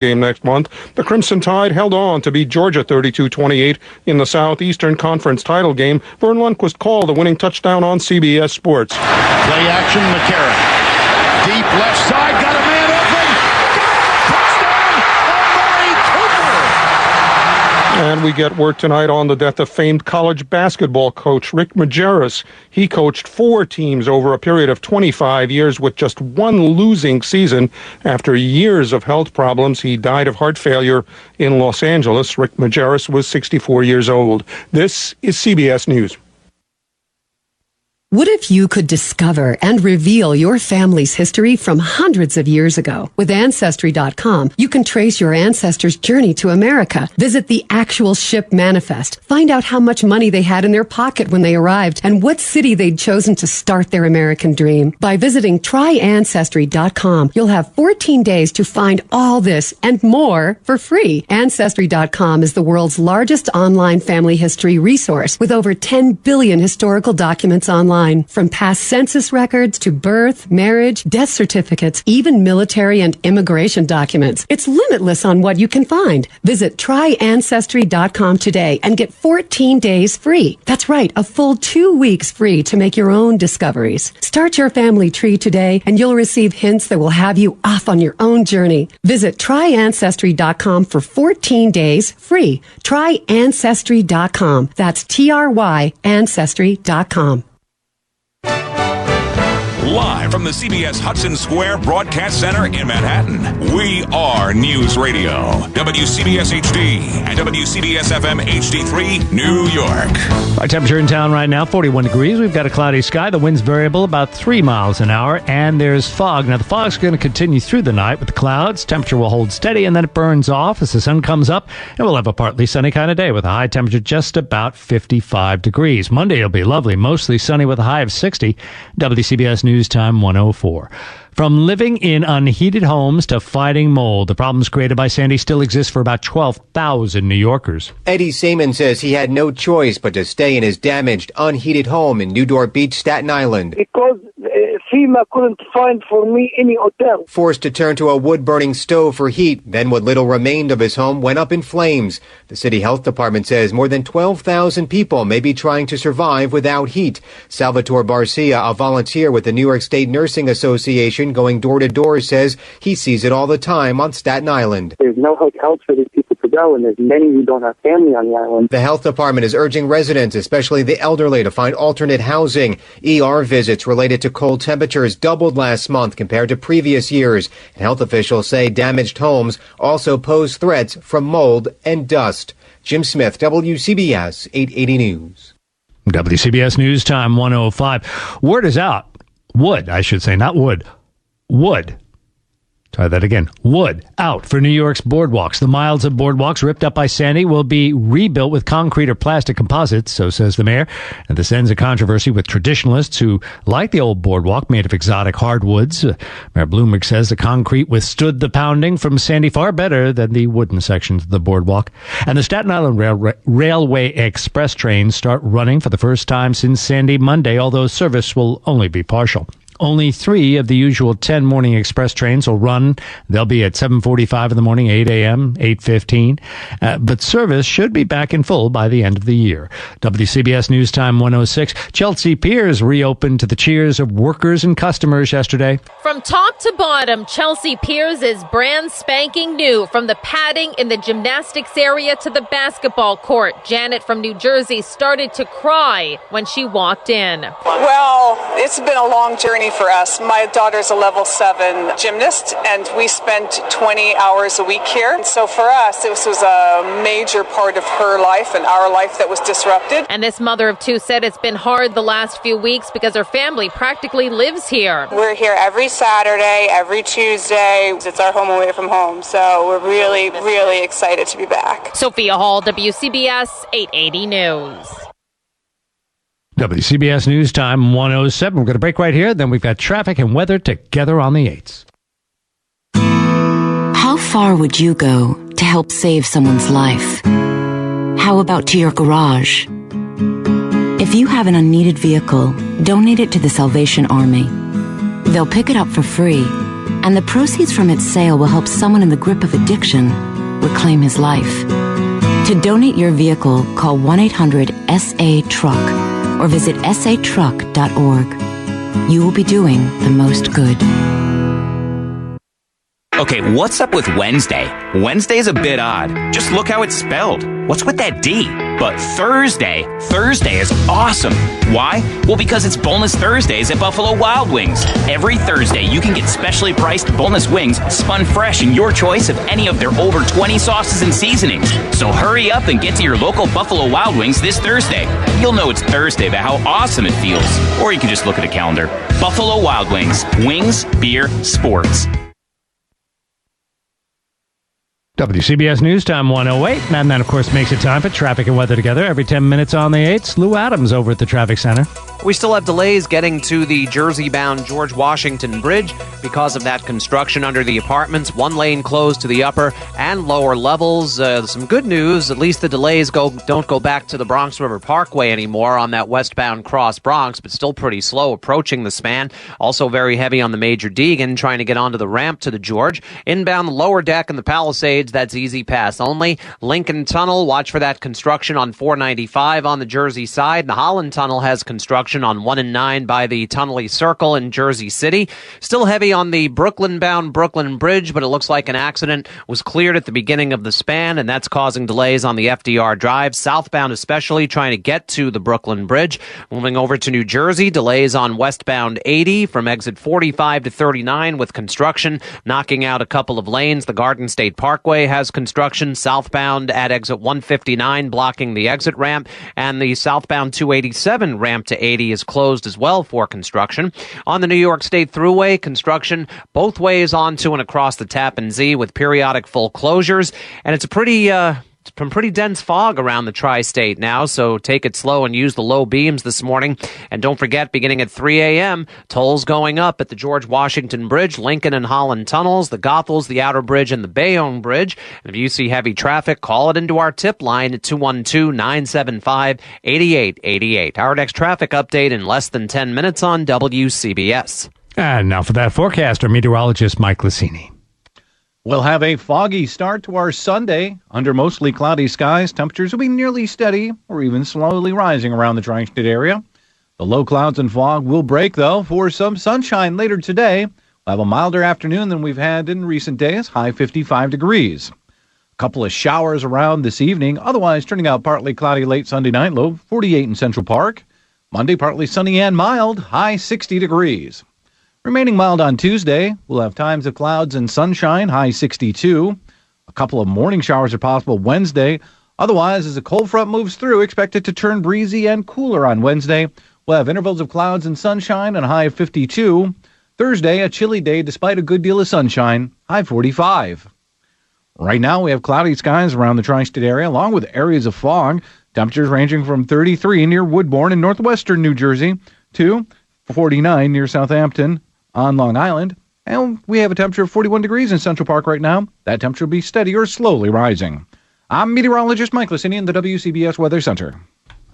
game next month. The Crimson Tide held on to beat Georgia 32-28 in the Southeastern Conference title game. Vern Lundquist called the winning touchdown on CBS Sports. Play action, McCarron. Deep left side, got a man open. Touchdown, Amari Cooper. And we get word tonight on the death of famed college basketball coach Rick Majerus. He coached 4 teams over a period of 25 years with just one losing season. After years of health problems, he died of heart failure in Los Angeles. Rick Majerus was 64 years old. This is CBS News. What if you could discover and reveal your family's history from hundreds of years ago? With Ancestry.com, you can trace your ancestors' journey to America. Visit the actual ship manifest. Find out how much money they had in their pocket when they arrived and what city they'd chosen to start their American dream. By visiting tryancestry.com, you'll have 14 days to find all this and more for free. Ancestry.com is the world's largest online family history resource with over 10 billion historical documents online. From past census records to birth, marriage, death certificates, even military and immigration documents. It's limitless on what you can find. Visit tryancestry.com today and get 14 days free. That's right, a full 2 weeks free to make your own discoveries. Start your family tree today and you'll receive hints that will have you off on your own journey. Visit tryancestry.com for 14 days free. Tryancestry.com. That's TRY Ancestry.com. Live from the CBS Hudson Square Broadcast Center in Manhattan, we are News Radio, WCBS HD and WCBS FM HD3, New York. Our temperature in town right now, 41 degrees. We've got a cloudy sky. The wind's variable, about 3 miles an hour, and there's fog. Now, the fog's going to continue through the night with the clouds. Temperature will hold steady, and then it burns off as the sun comes up, and we'll have a partly sunny kind of day with a high temperature just about 55 degrees. Monday will be lovely, mostly sunny with a high of 60. WCBS News Time 104. From living in unheated homes to fighting mold, the problems created by Sandy still exist for about 12,000 New Yorkers. Eddie Seaman says he had no choice but to stay in his damaged, unheated home in Newdort Beach, Staten Island. Because FEMA couldn't find for me any hotel. Forced to turn to a wood-burning stove for heat, then what little remained of his home went up in flames. The city health department says more than 12,000 people may be trying to survive without heat. Salvatore Barcia, a volunteer with the New York State Nursing Association going door to door, says he sees it all the time on Staten Island. There's no hotels for these people to go, and there's many who don't have family on the island. The health department is urging residents, especially the elderly, to find alternate housing. ER visits related to cold temperatures doubled last month compared to previous years. And health officials say damaged homes also pose threats from mold and dust. Jim Smith, WCBS 880 News. WCBS News Time 105. Word is out. Wood, I should say, not wood. Wood. Try that again. Wood out for New York's boardwalks. The miles of boardwalks ripped up by Sandy will be rebuilt with concrete or plastic composites, so says the mayor. And this ends a controversy with traditionalists who like the old boardwalk made of exotic hardwoods. Mayor Bloomberg says the concrete withstood the pounding from Sandy far better than the wooden sections of the boardwalk. And the Staten Island Railway Express trains start running for the first time since Sandy Monday, although service will only be partial. Only 3 of the usual 10 morning express trains will run. They'll be at 7:45 in the morning, 8 a.m., 8:15. But service should be back in full by the end of the year. WCBS News Time 106. Chelsea Piers reopened to the cheers of workers and customers yesterday. From top to bottom, Chelsea Piers is brand spanking new. From the padding in the gymnastics area to the basketball court, Janet from New Jersey started to cry when she walked in. Well, it's been a long journey for us. My daughter's a level 7 gymnast, and we spent 20 hours a week here. And so for us, this was a major part of her life and our life that was disrupted. And this mother of 2 said it's been hard the last few weeks because her family practically lives here. We're here every Saturday, every Tuesday. It's our home away from home. So we're really, really excited to be back. Sophia Hall, WCBS 880 News. WCBS News Time 107. We're going to break right here. Then we've got traffic and weather together on the 8s. How far would you go to help save someone's life? How about to your garage? If you have an unneeded vehicle, donate it to the Salvation Army. They'll pick it up for free and the proceeds from its sale will help someone in the grip of addiction reclaim his life. To donate your vehicle, call 1-800-SA-TRUCK or visit satruck.org. You will be doing the most good. Okay, what's up with Wednesday? Wednesday's a bit odd. Just look how it's spelled. What's with that D? But Thursday is awesome. Why? Well, because it's Boneless Thursdays at Buffalo Wild Wings. Every Thursday, you can get specially priced boneless wings spun fresh in your choice of any of their over 20 sauces and seasonings. So hurry up and get to your local Buffalo Wild Wings this Thursday. You'll know it's Thursday by how awesome it feels. Or you can just look at a calendar. Buffalo Wild Wings. Wings, beer, sports. WCBS News Time 108. And that, of course, makes it time for traffic and weather together every 10 minutes on the 8s. Lou Adams over at the Traffic Center. We still have delays getting to the Jersey-bound George Washington Bridge because of that construction under the apartments. One lane closed to the upper and lower levels. Some good news, at least the delays don't go back to the Bronx River Parkway anymore on that westbound cross Bronx, but still pretty slow approaching the span. Also very heavy on the Major Deegan trying to get onto the ramp to the George. Inbound the lower deck and the Palisades, that's easy pass only. Lincoln Tunnel, watch for that construction on 495 on the Jersey side. The Holland Tunnel has construction on 1 and 9 by the Tunnelly Circle in Jersey City. Still heavy on the Brooklyn-bound Brooklyn Bridge, but it looks like an accident was cleared at the beginning of the span, and that's causing delays on the FDR Drive. Southbound especially trying to get to the Brooklyn Bridge. Moving over to New Jersey, delays on westbound 80 from exit 45 to 39 with construction knocking out a couple of lanes. The Garden State Parkway has construction southbound at exit 159 blocking the exit ramp, and the southbound 287 ramp to 80 is closed as well for construction. On the New York State Thruway, construction both ways onto and across the Tappan Zee with periodic full closures, and it's a pretty dense fog around the tri-state now, so take it slow and use the low beams this morning. And don't forget, beginning at 3 a.m., tolls going up at the George Washington Bridge, Lincoln and Holland tunnels, the Goethals, the Outer Bridge, and the Bayonne Bridge. And if you see heavy traffic, call it into our tip line at 212-975-8888. Our next traffic update in less than 10 minutes on WCBS. And now for that forecast, our meteorologist Mike Lacini. We'll have a foggy start to our Sunday. Under mostly cloudy skies, temperatures will be nearly steady or even slowly rising around the tri-state area. The low clouds and fog will break, though, for some sunshine later today. We'll have a milder afternoon than we've had in recent days, high 55 degrees. A couple of showers around this evening, otherwise turning out partly cloudy late Sunday night, low 48 in Central Park. Monday, partly sunny and mild, high 60 degrees. Remaining mild on Tuesday, we'll have times of clouds and sunshine, high 62. A couple of morning showers are possible Wednesday. Otherwise, as a cold front moves through, expect it to turn breezy and cooler on Wednesday. We'll have intervals of clouds and sunshine and a high of 52. Thursday, a chilly day despite a good deal of sunshine, high 45. Right now, we have cloudy skies around the tri-state area, along with areas of fog. Temperatures ranging from 33 near Woodbourne in northwestern New Jersey to 49 near Southampton on Long Island, and we have a temperature of 41 degrees in Central Park right now. That temperature will be steady or slowly rising. I'm meteorologist Mike Lacini in the WCBS Weather Center.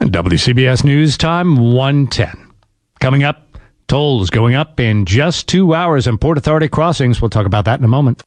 And WCBS News Time 110. Coming up, tolls going up in just 2 hours in Port Authority crossings. We'll talk about that in a moment.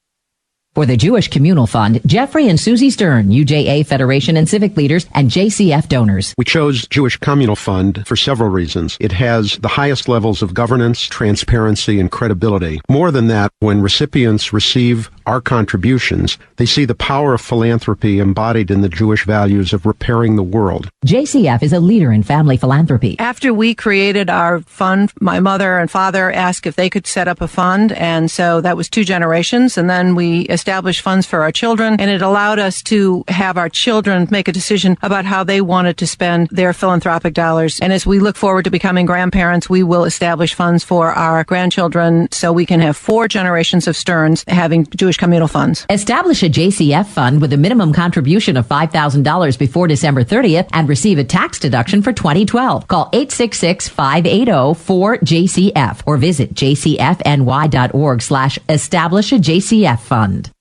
For the Jewish Communal Fund, Jeffrey and Susie Stern, UJA Federation and civic leaders, and JCF donors. We chose Jewish Communal Fund for several reasons. It has the highest levels of governance, transparency, and credibility. More than that, when recipients receive our contributions, they see the power of philanthropy embodied in the Jewish values of repairing the world. JCF is a leader in family philanthropy. After we created our fund, my mother and father asked if they could set up a fund, and so that was 2 generations, and then we established funds for our children, and it allowed us to have our children make a decision about how they wanted to spend their philanthropic dollars. And as we look forward to becoming grandparents, we will establish funds for our grandchildren so we can have 4 generations of Sterns having Jewish communal funds. Establish a JCF fund with a minimum contribution of $5,000 before December 30th and receive a tax deduction for 2012. Call 866-580-4JCF or visit jcfny.org/establish a JCF fund.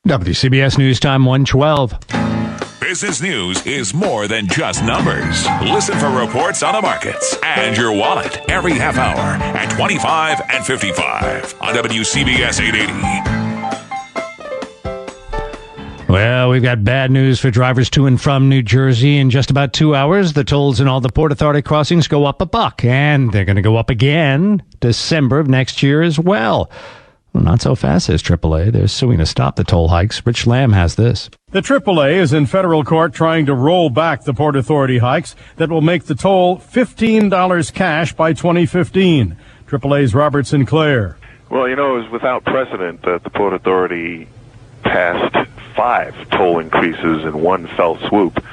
WCBS News Time 112. Business news is more than just numbers. Listen for reports on the markets and your wallet every half hour at 25 and 55 on WCBS 880. Well, we've got bad news for drivers to and from New Jersey. In just about 2 hours, the tolls in all the Port Authority crossings go up $1, and they're going to go up again December of next year as well. Well, not so fast, says AAA. They're suing to stop the toll hikes. Rich Lamb has this. The AAA is in federal court trying to roll back the Port Authority hikes that will make the toll $15 cash by 2015. AAA's Robert Sinclair. Well, it was without precedent that the Port Authority passed 5 toll increases in one fell swoop,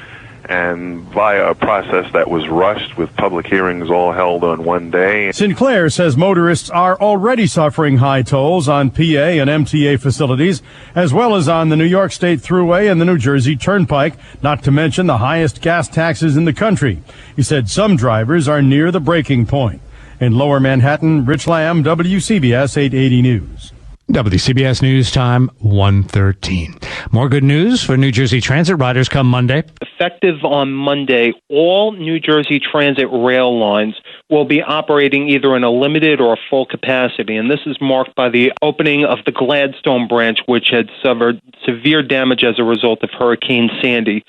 and via a process that was rushed with public hearings all held on one day. Sinclair says motorists are already suffering high tolls on PA and MTA facilities, as well as on the New York State Thruway and the New Jersey Turnpike, not to mention the highest gas taxes in the country. He said some drivers are near the breaking point. In Lower Manhattan, Rich Lamb, WCBS 880 News. WCBS News Time, 1:13. More good news for New Jersey Transit riders come Monday. Effective on Monday, all New Jersey Transit rail lines will be operating either in a limited or a full capacity, and this is marked by the opening of the Gladstone branch, which had suffered severe damage as a result of Hurricane Sandy.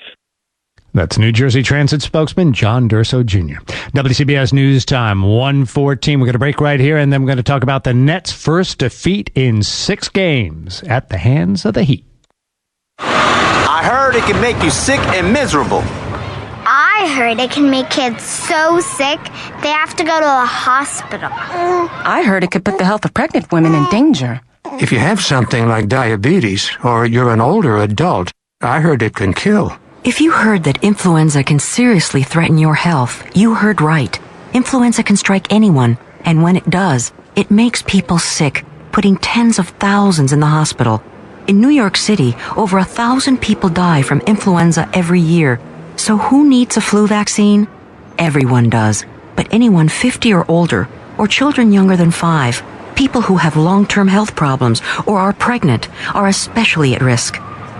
That's New Jersey Transit spokesman John Durso Jr. WCBS News Time, 1:14. We're going to break right here, and then we're going to talk about the Nets' first defeat in 6 games at the hands of the Heat. I heard it can make you sick and miserable. I heard it can make kids so sick they have to go to a hospital. I heard it could put the health of pregnant women in danger. If you have something like diabetes or you're an older adult, I heard it can kill. If you heard that influenza can seriously threaten your health, you heard right. Influenza can strike anyone, and when it does, it makes people sick, putting tens of thousands in the hospital. In New York City, over 1,000 people die from influenza every year. So who needs a flu vaccine? Everyone does, but anyone 50 or older, or children younger than 5, people who have long-term health problems or are pregnant, are especially at risk.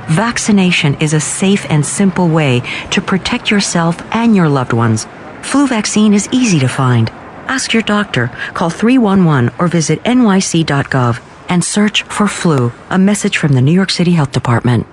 Vaccination is a safe and simple way to protect yourself and your loved ones. Flu vaccine is easy to find. Ask your doctor, call 311 or visit nyc.gov and search for flu. A message from the New York City Health Department.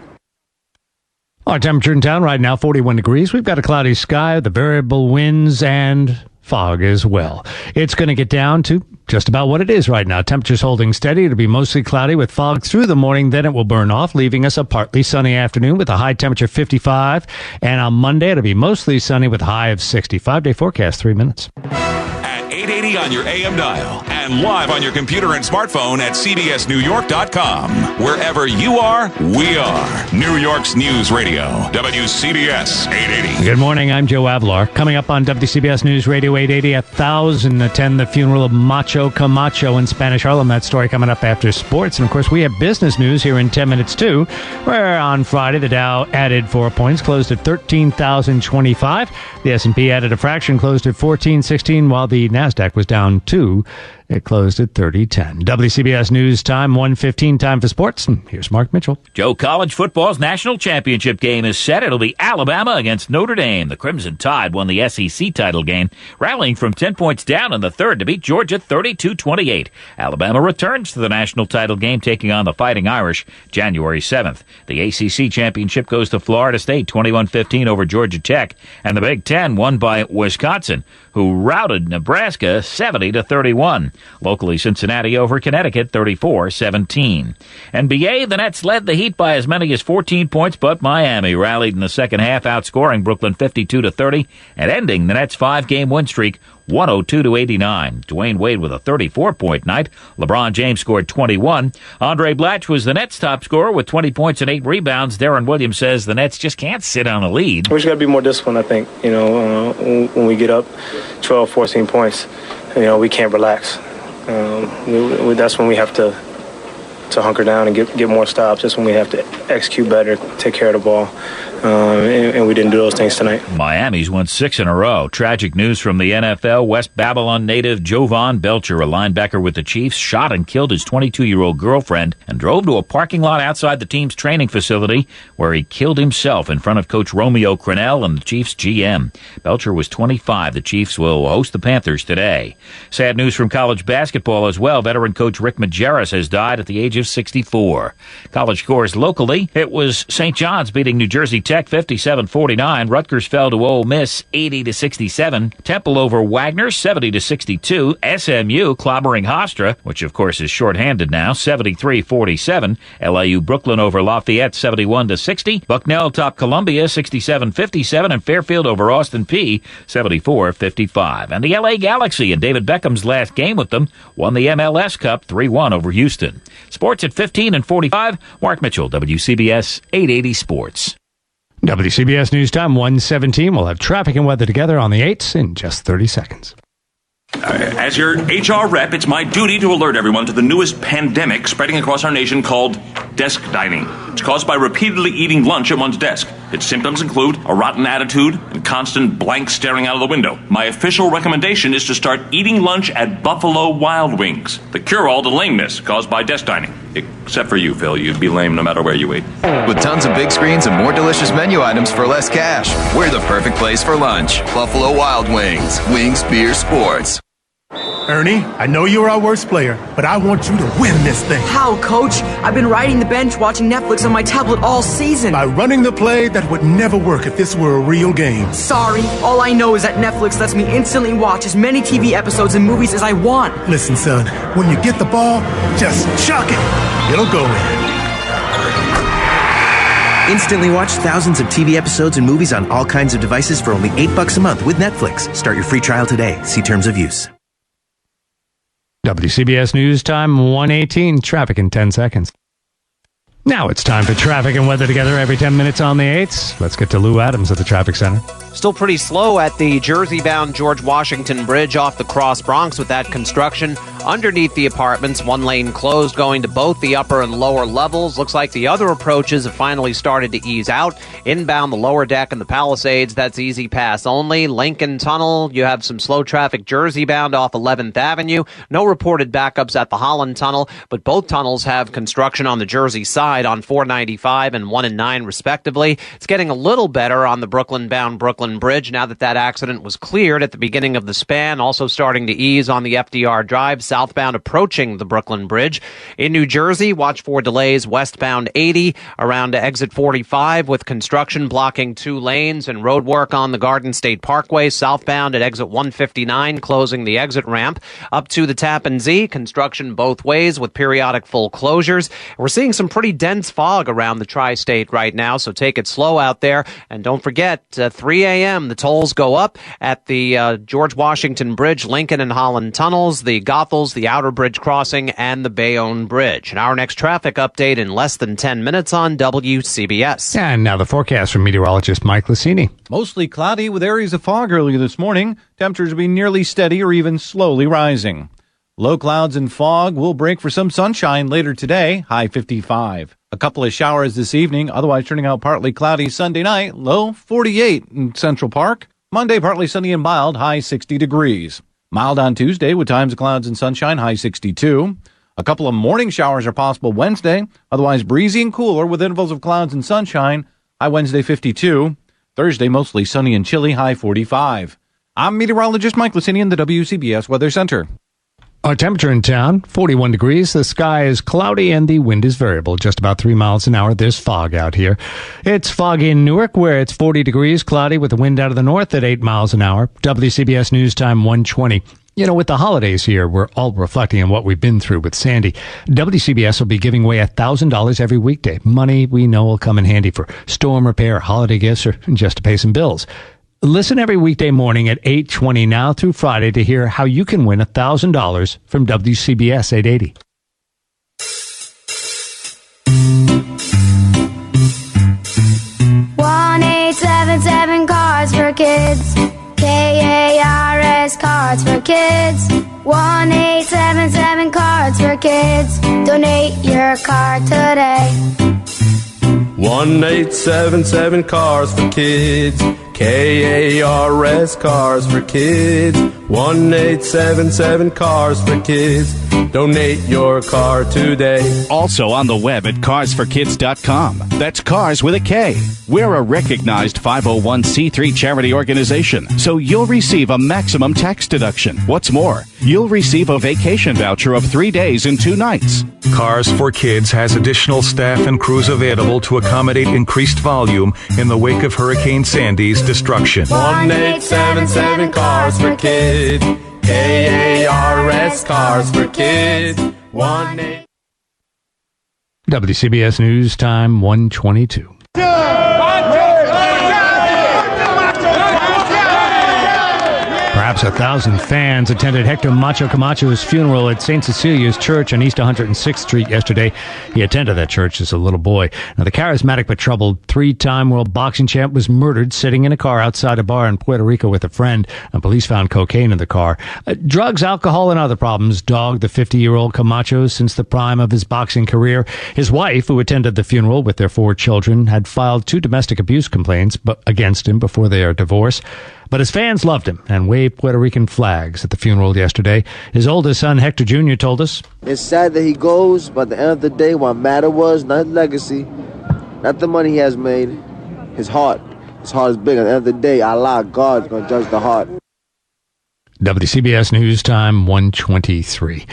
Our temperature in town right now, 41 degrees. We've got a cloudy sky, the variable winds, and fog as well. It's going to get down to just about what it is right now. Temperatures holding steady. It'll be mostly cloudy with fog through the morning. Then it will burn off, leaving us a partly sunny afternoon with a high temperature 55. And on Monday, it'll be mostly sunny with a high of 60. 5-day forecast, 3 minutes. At 880 on your AM dial and live on your computer and smartphone at cbsnewyork.com. Wherever you are, we are. New York's News Radio, WCBS 880. Good morning, I'm Joe Avalar. Coming up on WCBS News Radio 880, 1,000 attend the funeral of Macho Camacho in Spanish Harlem. That story coming up after sports. And, of course, we have business news here in 10 minutes, too, where on Friday the Dow added 4 points, closed at 13,025. The S&P added a fraction, closed at 1416, while the NASDAQ was down 2. It closed at 3010. WCBS News Time, 1:15, time for sports. And here's Mark Mitchell. Joe, college football's national championship game is set. It'll be Alabama against Notre Dame. The Crimson Tide won the SEC title game, rallying from 10 points down in the third to beat Georgia 32-28. Alabama returns to the national title game, taking on the Fighting Irish January 7th. The ACC championship goes to Florida State 21-15 over Georgia Tech, and the Big Ten won by Wisconsin, who routed Nebraska 70-31. Locally, Cincinnati over Connecticut 34-17. NBA, the Nets led the Heat by as many as 14 points, but Miami rallied in the second half, outscoring Brooklyn 52-30 and ending the Nets' 5-game win streak 102-89. Dwayne Wade with a 34-point night. LeBron James scored 21. Andre Blatch was the Nets' top scorer with 20 points and 8 rebounds. Darren Williams says the Nets just can't sit on a lead. We just got to be more disciplined, I think. When we get up 12, 14 points, we can't relax. That's when we have to hunker down and get more stops. That's when we have to execute better, take care of the ball. and we didn't do those things tonight. Miami's won 6 in a row. Tragic news from the NFL. West Babylon native Jovan Belcher, a linebacker with the Chiefs, shot and killed his 22-year-old girlfriend and drove to a parking lot outside the team's training facility where he killed himself in front of Coach Romeo Crennel and the Chiefs GM. Belcher was 25. The Chiefs will host the Panthers today. Sad news from college basketball as well. Veteran coach Rick Majerus has died at the age of 64. College scores locally. It was St. John's beating New Jersey Tech 57-49. Rutgers fell to Ole Miss 80-67. Temple over Wagner 70-62. SMU clobbering Hofstra, which of course is shorthanded now, 73-47. LIU Brooklyn over Lafayette 71-60. Bucknell topped Columbia 67-57, and Fairfield over Austin P 74-55. And the LA Galaxy, in David Beckham's last game with them, won the MLS Cup 3-1 over Houston. Sports at 15 and 45. Mark Mitchell, WCBS 880 Sports. WCBS News Time 1:17. We'll have traffic and weather together on the 8s in just 30 seconds. As your HR rep, it's my duty to alert everyone to the newest pandemic spreading across our nation called desk dining. It's caused by repeatedly eating lunch at one's desk. Its symptoms include a rotten attitude and constant blank staring out of the window. My official recommendation is to start eating lunch at Buffalo Wild Wings, the cure-all to lameness caused by desk dining. Except for you, Phil. You'd be lame no matter where you ate. With tons of big screens and more delicious menu items for less cash, we're the perfect place for lunch. Buffalo Wild Wings. Wings, beer, sports. Ernie, I know you're our worst player, but I want you to win this thing. How, Coach? I've been riding the bench watching Netflix on my tablet all season. By running the play that would never work if this were a real game. Sorry, all I know is that Netflix lets me instantly watch as many TV episodes and movies as I want. Listen, son, when you get the ball, just chuck it. It'll go in. Instantly watch thousands of TV episodes and movies on all kinds of devices for only $8 a month with Netflix. Start your free trial today. See terms of use. WCBS News Time 1:18. Traffic in 10 seconds. Now it's time for traffic and weather together every 10 minutes on the 8s. Let's get to Lou Adams at the Traffic Center. Still pretty slow at the Jersey-bound George Washington Bridge off the Cross Bronx with that construction underneath the apartments. One lane closed going to both the upper and lower levels. Looks like the other approaches have finally started to ease out. Inbound the lower deck and the Palisades, that's easy pass only. Lincoln Tunnel, you have some slow traffic Jersey-bound off 11th Avenue. No reported backups at the Holland Tunnel, but both tunnels have construction on the Jersey side on 495 and 1 and 9 respectively. It's getting a little better on the Brooklyn-bound Brooklyn Bridge now that accident was cleared at the beginning of the span. Also starting to ease on the FDR Drive southbound approaching the Brooklyn Bridge. In New Jersey, watch for delays westbound 80 around exit 45 with construction blocking 2 lanes and road work on the Garden State Parkway southbound at exit 159 closing the exit ramp. Up to the Tappan Zee, construction both ways with periodic full closures. We're seeing some pretty dense fog around the tri-state right now, so take it slow out there. And don't forget, 3 a.m., the tolls go up at the George Washington Bridge, Lincoln and Holland tunnels, the Goethals, the Outer Bridge Crossing, and the Bayonne Bridge. And our next traffic update in less than 10 minutes on WCBS. And now the forecast from meteorologist Mike Lucini. Mostly cloudy with areas of fog early this morning. Temperatures will be nearly steady or even slowly rising. Low clouds and fog will break for some sunshine later today, high 55. A couple of showers this evening, otherwise turning out partly cloudy Sunday night, low 48 in Central Park. Monday, partly sunny and mild, high 60 degrees. Mild on Tuesday with times of clouds and sunshine, high 62. A couple of morning showers are possible Wednesday, otherwise breezy and cooler with intervals of clouds and sunshine, high Wednesday 52. Thursday, mostly sunny and chilly, high 45. I'm meteorologist Mike Lucini in the WCBS Weather Center. Our temperature in town, 41 degrees. The sky is cloudy and the wind is variable, just about 3 miles an hour. There's fog out here. It's foggy in Newark, where it's 40 degrees, cloudy with the wind out of the north at 8 miles an hour. WCBS News Time 1:20. You know, with the holidays here, we're all reflecting on what we've been through with Sandy. WCBS will be giving away $1,000 every weekday. Money we know will come in handy for storm repair, holiday gifts, or just to pay some bills. Listen every weekday morning at 8:20 now through Friday to hear how you can win $1,000 from WCBS 880. 1-877 Cards for Kids. KARS Cards for Kids. 1-877 Cards for Kids. Donate your card today. 1877 Cars for Kids. KARS Cars for Kids. 1877 Cars for Kids. Donate your car today. Also on the web at carsforkids.com. That's Cars with a K. We're a recognized 501c3 charity organization, so you'll receive a maximum tax deduction. What's more, you'll receive a vacation voucher of 3 days and 2 nights. Cars for Kids has additional staff and crews available to accommodate increased volume in the wake of Hurricane Sandy's destruction. 1877 Cars for Kids. KARS Cars for Kids. WCBS News Time 1:22. Perhaps 1,000 fans attended Hector Macho Camacho's funeral at St. Cecilia's Church on East 106th Street yesterday. He attended that church as a little boy. Now, the charismatic but troubled 3-time world boxing champ was murdered sitting in a car outside a bar in Puerto Rico with a friend. And police found cocaine in the car. Drugs, alcohol, and other problems dogged the 50-year-old Camacho since the prime of his boxing career. His wife, who attended the funeral with their 4 children, had filed 2 domestic abuse complaints against him before their divorce. But his fans loved him and waved Puerto Rican flags at the funeral yesterday. His oldest son, Hector Jr., told us, "It's sad that he goes, but at the end of the day, what mattered was not his legacy, not the money he has made, his heart. His heart is big. At the end of the day, Allah, God, is going to judge the heart." WCBS News Time 1:23.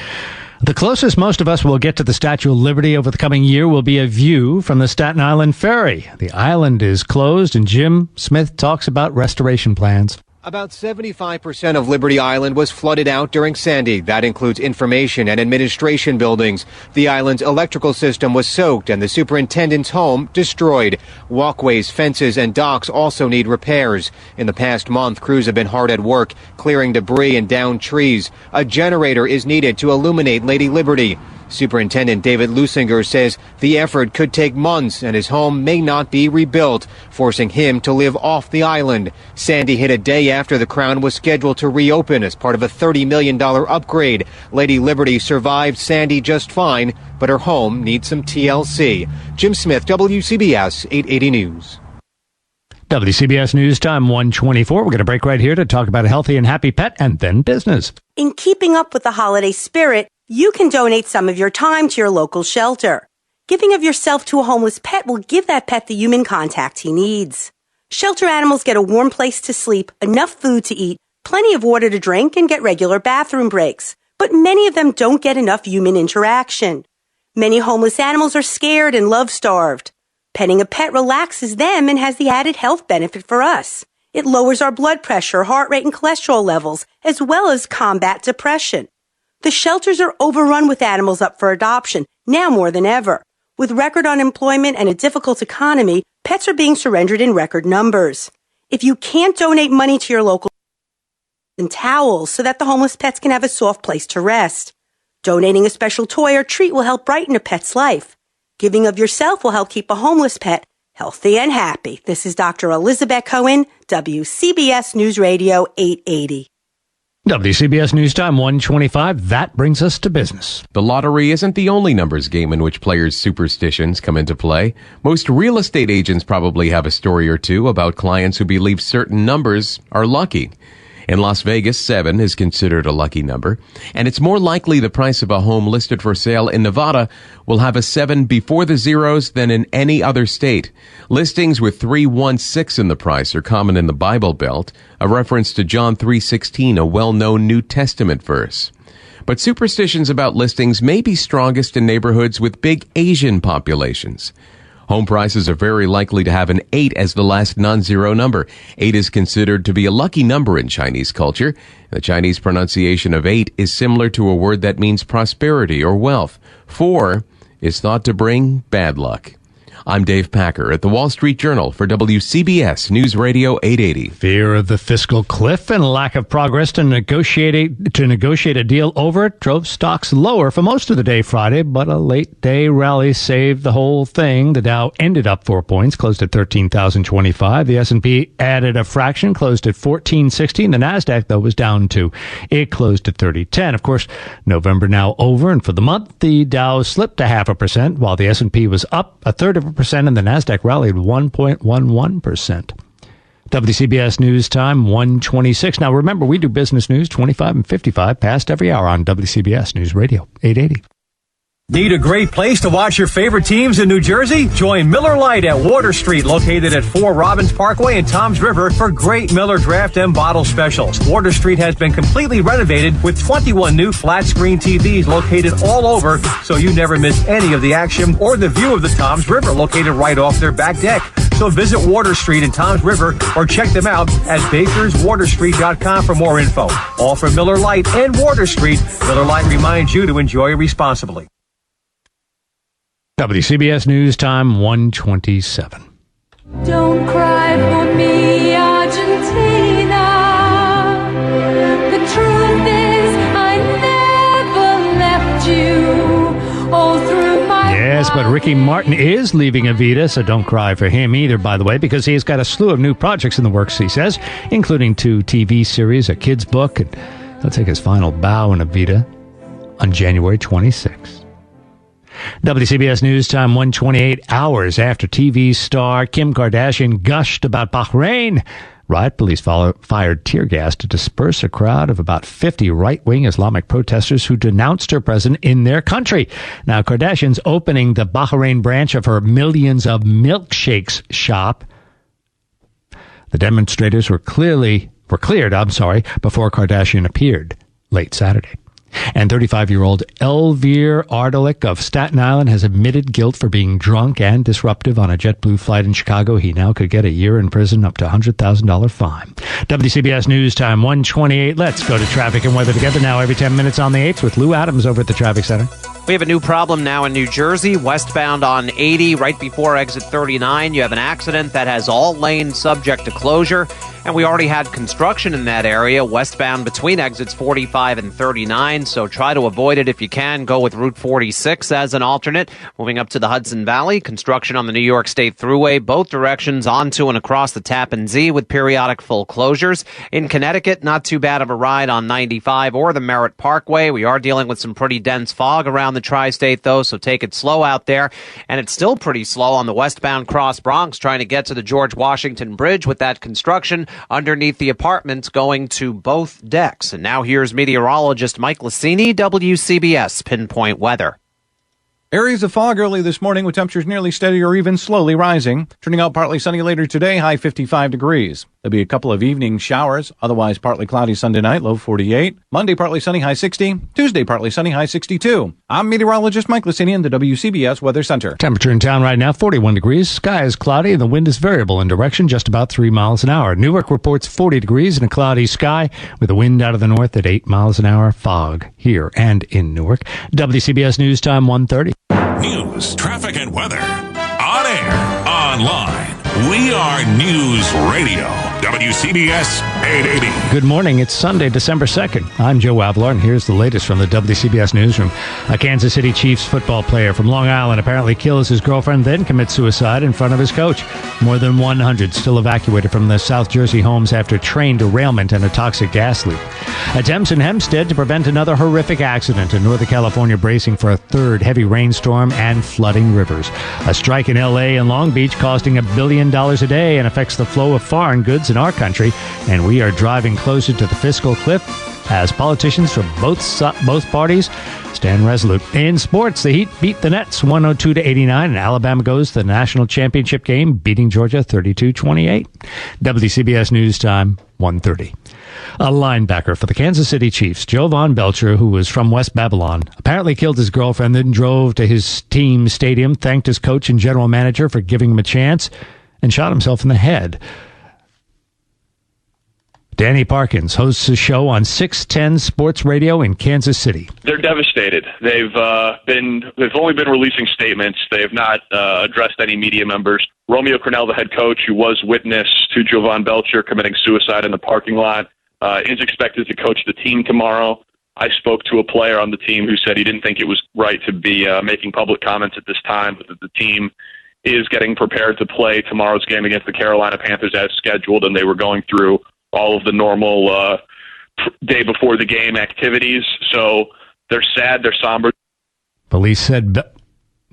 The closest most of us will get to the Statue of Liberty over the coming year will be a view from the Staten Island Ferry. The island is closed, and Jim Smith talks about restoration plans. About 75% of Liberty Island was flooded out during Sandy. That includes information and administration buildings. The island's electrical system was soaked and the superintendent's home destroyed. Walkways, fences, and docks also need repairs. In the past month, crews have been hard at work, clearing debris and downed trees. A generator is needed to illuminate Lady Liberty. Superintendent David Lusinger says the effort could take months and his home may not be rebuilt, forcing him to live off the island. Sandy hit a day after the Crown was scheduled to reopen as part of a $30 million upgrade. Lady Liberty survived Sandy just fine, but her home needs some TLC. Jim Smith, WCBS 880 News. WCBS News Time 1:24. We're going to break right here to talk about a healthy and happy pet and then business. In keeping up with the holiday spirit, you can donate some of your time to your local shelter. Giving of yourself to a homeless pet will give that pet the human contact he needs. Shelter animals get a warm place to sleep, enough food to eat, plenty of water to drink, and get regular bathroom breaks. But many of them don't get enough human interaction. Many homeless animals are scared and love-starved. Petting a pet relaxes them and has the added health benefit for us. It lowers our blood pressure, heart rate, and cholesterol levels, as well as combat depression. The shelters are overrun with animals up for adoption, now more than ever. With record unemployment and a difficult economy, pets are being surrendered in record numbers. If you can't donate money to your local and towels so that the homeless pets can have a soft place to rest. Donating a special toy or treat will help brighten a pet's life. Giving of yourself will help keep a homeless pet healthy and happy. This is Dr. Elizabeth Cohen, WCBS News Radio 880. WCBS News Time 1:25. That brings us to business. The lottery isn't the only numbers game in which players' superstitions come into play. Most real estate agents probably have a story or two about clients who believe certain numbers are lucky. In Las Vegas, 7 is considered a lucky number, and it's more likely the price of a home listed for sale in Nevada will have a 7 before the zeros than in any other state. Listings with 316 in the price are common in the Bible Belt, a reference to John 3:16, a well-known New Testament verse. But superstitions about listings may be strongest in neighborhoods with big Asian populations. Home prices are very likely to have an 8 as the last non-zero number. 8 is considered to be a lucky number in Chinese culture. The Chinese pronunciation of 8 is similar to a word that means prosperity or wealth. 4 is thought to bring bad luck. I'm Dave Packer at the Wall Street Journal for WCBS News Radio 880. Fear of the fiscal cliff and lack of progress to negotiate a deal over it drove stocks lower for most of the day Friday, but a late day rally saved the whole thing. The Dow ended up 4 points, closed at 13,025. The S&P added a fraction, closed at 1460, and the Nasdaq though was down 2. It closed at 3010. Of course, November now over, and for the month the Dow slipped 0.5%, while the S&P was up 1/3%. 0.2%, and the NASDAQ rallied 1.11%. WCBS News Time, 1:26. Now, remember, we do business news 25 and 55 past every hour on WCBS News Radio, 880. Need a great place to watch your favorite teams in New Jersey? Join Miller Lite at Water Street, located at 4 Robbins Parkway and Toms River, for great Miller Draft and Bottle specials. Water Street has been completely renovated with 21 new flat-screen TVs located all over, so you never miss any of the action or the view of the Toms River, located right off their back deck. So visit Water Street in Toms River or check them out at bakerswaterstreet.com for more info. All for Miller Lite and Water Street. Miller Lite reminds you to enjoy responsibly. WCBS News Time, 1:27. Don't cry for me, Argentina. The truth is, I never left you all through my Yes, but Ricky Martin is leaving Evita, so don't cry for him either, by the way, because he's got a slew of new projects in the works, he says, including 2 TV series, a kid's book, and he'll take his final bow in Evita on January 26th. WCBS News Time, 1:28, hours after TV star Kim Kardashian gushed about Bahrain. Riot police fired tear gas to disperse a crowd of about 50 right-wing Islamic protesters who denounced her presence in their country. Now, Kardashian's opening the Bahrain branch of her Millions of Milkshakes shop. The demonstrators were cleared, before Kardashian appeared late Saturday. And 35-year-old Elvire Ardalik of Staten Island has admitted guilt for being drunk and disruptive on a JetBlue flight in Chicago. He now could get a year in prison, up to $100,000 fine. WCBS News Time, 1:28. Let's go to traffic and weather together now every 10 minutes on the 8th with Lou Adams over at the Traffic Center. We have a new problem now in New Jersey, westbound on 80, right before exit 39. You have an accident that has all lanes subject to closure, and we already had construction in that area, westbound between exits 45 and 39, so try to avoid it if you can. Go with Route 46 as an alternate. Moving up to the Hudson Valley, construction on the New York State Thruway, both directions onto and across the Tappan Zee with periodic full closures. In Connecticut, not too bad of a ride on 95 or the Merritt Parkway. We are dealing with some pretty dense fog around the tri-state, though, so take it slow out there. And it's still pretty slow on the westbound Cross Bronx, trying to get to the George Washington Bridge with that construction underneath the apartments going to both decks. And now here's meteorologist Mike Lassini, WCBS Pinpoint Weather. Areas of fog early this morning with temperatures nearly steady or even slowly rising. Turning out partly sunny later today, high 55 degrees. There'll be a couple of evening showers, otherwise partly cloudy Sunday night, low 48. Monday, partly sunny, high 60. Tuesday, partly sunny, high 62. I'm meteorologist Mike Lassini in the WCBS Weather Center. Temperature in town right now, 41 degrees. Sky is cloudy and the wind is variable in direction, just about 3 miles an hour. Newark reports 40 degrees and a cloudy sky with a wind out of the north at 8 miles an hour. Fog here and in Newark. WCBS News Time, 1:30. News, traffic, and weather. On air, online. We are News Radio. WCBS 880. Good morning. It's Sunday, December 2nd. I'm Joe Avalar, and here's the latest from the WCBS Newsroom. A Kansas City Chiefs football player from Long Island apparently kills his girlfriend, then commits suicide in front of his coach. More than 100 still evacuated from the South Jersey homes after train derailment and a toxic gas leak. Attempts in Hempstead to prevent another horrific accident in Northern California, bracing for a third heavy rainstorm and flooding rivers. A strike in L.A. and Long Beach costing $1 billion a day and affects the flow of foreign goods in our country, and we are driving closer to the fiscal cliff as politicians from both parties stand resolute. In sports, the Heat beat the Nets 102-89, and Alabama goes to the national championship game, beating Georgia 32-28. WCBS News Time, 1:30. A linebacker for the Kansas City Chiefs, Jovan Belcher, who was from West Babylon, apparently killed his girlfriend, then drove to his team's stadium, thanked his coach and general manager for giving him a chance, and shot himself in the head. Danny Parkins hosts a show on 610 Sports Radio in Kansas City. They're devastated. They've only been releasing statements. They have not addressed any media members. Romeo Crennel, the head coach, who was witness to Jovan Belcher committing suicide in the parking lot, is expected to coach the team tomorrow. I spoke to a player on the team who said he didn't think it was right to be making public comments at this time, but that the team is getting prepared to play tomorrow's game against the Carolina Panthers as scheduled, and they were going through all of the normal day before the game activities. So they're sad, they're somber. Police said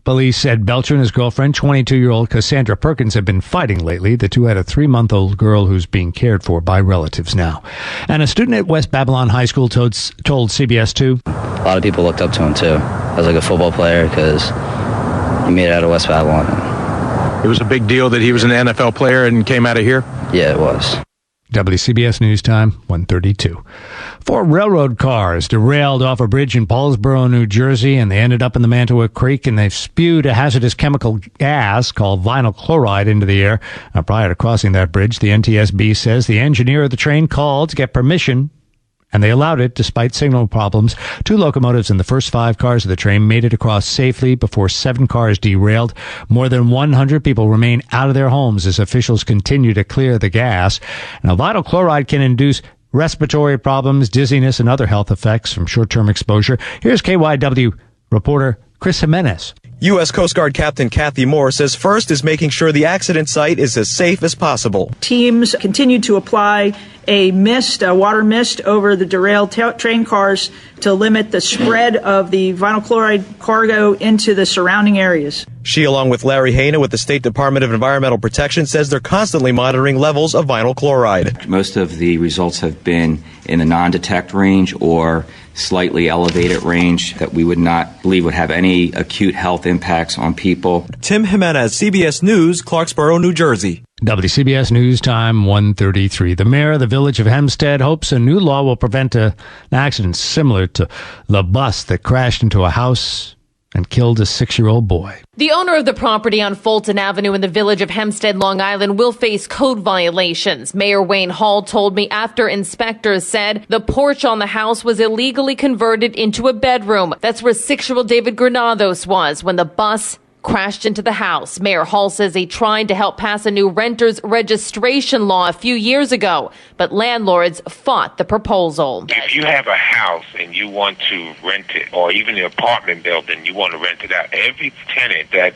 Police said Belcher and his girlfriend, 22-year-old Cassandra Perkins, have been fighting lately. The two had a 3-month-old girl who's being cared for by relatives now. And a student at West Babylon High School told CBS 2. A lot of people looked up to him, too, as like a football player because he made it out of West Babylon. It was a big deal that he was an NFL player and came out of here? Yeah, it was. WCBS News Time, 1:32. 4 railroad cars derailed off a bridge in Paulsboro, New Jersey, and they ended up in the Mantua Creek, and they've spewed a hazardous chemical gas called vinyl chloride into the air. Now, prior to crossing that bridge, the NTSB says the engineer of the train called to get permission, and they allowed it despite signal problems. 2 locomotives and the first 5 cars of the train made it across safely before 7 cars derailed. More than 100 people remain out of their homes as officials continue to clear the gas. Now, vinyl chloride can induce respiratory problems, dizziness, and other health effects from short-term exposure. Here's KYW reporter Chris Jimenez. U.S. Coast Guard Captain Kathy Moore says first is making sure the accident site is as safe as possible. Teams continue to apply a water mist over the derailed train cars to limit the spread of the vinyl chloride cargo into the surrounding areas. She, along with Larry Hayna with the State Department of Environmental Protection, says they're constantly monitoring levels of vinyl chloride. Most of the results have been in the non-detect range or slightly elevated range that we would not believe would have any acute health impacts on people. Tim Jimenez, CBS News, Clarksboro, New Jersey. WCBS News Time, 1:33. The mayor of the village of Hempstead hopes a new law will prevent an accident similar to the bus that crashed into a house and killed a 6-year-old boy. The owner of the property on Fulton Avenue in the village of Hempstead, Long Island, will face code violations. Mayor Wayne Hall told me after inspectors said the porch on the house was illegally converted into a bedroom. That's where 6-year-old David Granados was when the bus crashed into the house. Mayor Hall says they tried to help pass a new renter's registration law a few years ago, but landlords fought the proposal. If you have a house and you want to rent it, or even an apartment building, you want to rent it out, every tenant that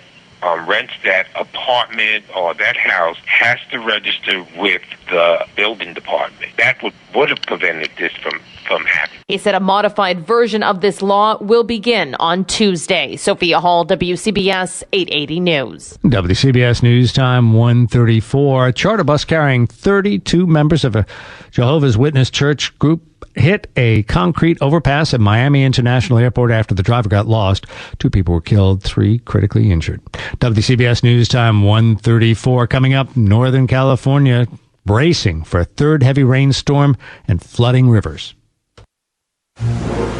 rents that apartment or that house has to register with the building department. That would have prevented this from happening. He said a modified version of this law will begin on Tuesday. Sophia Hall, WCBS 880 News. WCBS News Time, 1:34. A charter bus carrying 32 members of a Jehovah's Witness church group hit a concrete overpass at Miami International Airport after the driver got lost. 2 people were killed, 3 critically injured. WCBS News Time, 1:34. Coming up, Northern California bracing for a 3rd heavy rainstorm and flooding rivers.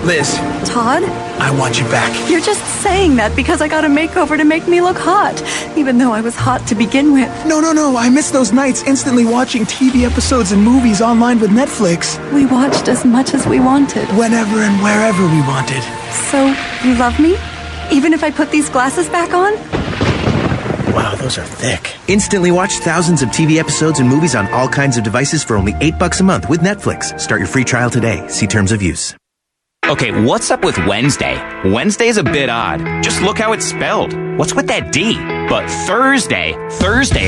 Liz. Todd? I want you back. You're just saying that because I got a makeover to make me look hot, even though I was hot to begin with. No. I miss those nights instantly watching TV episodes and movies online with Netflix. We watched as much as we wanted. Whenever and wherever we wanted. So, you love me? Even if I put these glasses back on? Wow, those are thick. Instantly watch thousands of TV episodes and movies on all kinds of devices for only $8 a month with Netflix. Start your free trial today. See terms of use. Okay, what's up with Wednesday? Wednesday's a bit odd. Just look how it's spelled. What's with that D? But Thursday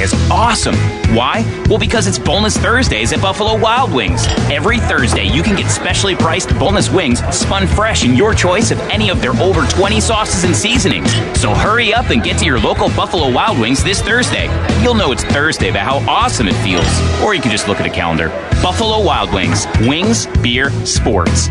is awesome. Why? Well, because it's Boneless Thursdays at Buffalo Wild Wings. Every Thursday, you can get specially priced boneless wings spun fresh in your choice of any of their over 20 sauces and seasonings. So hurry up and get to your local Buffalo Wild Wings this Thursday. You'll know it's Thursday by how awesome it feels. Or you can just look at a calendar. Buffalo Wild Wings. Wings, beer, sports.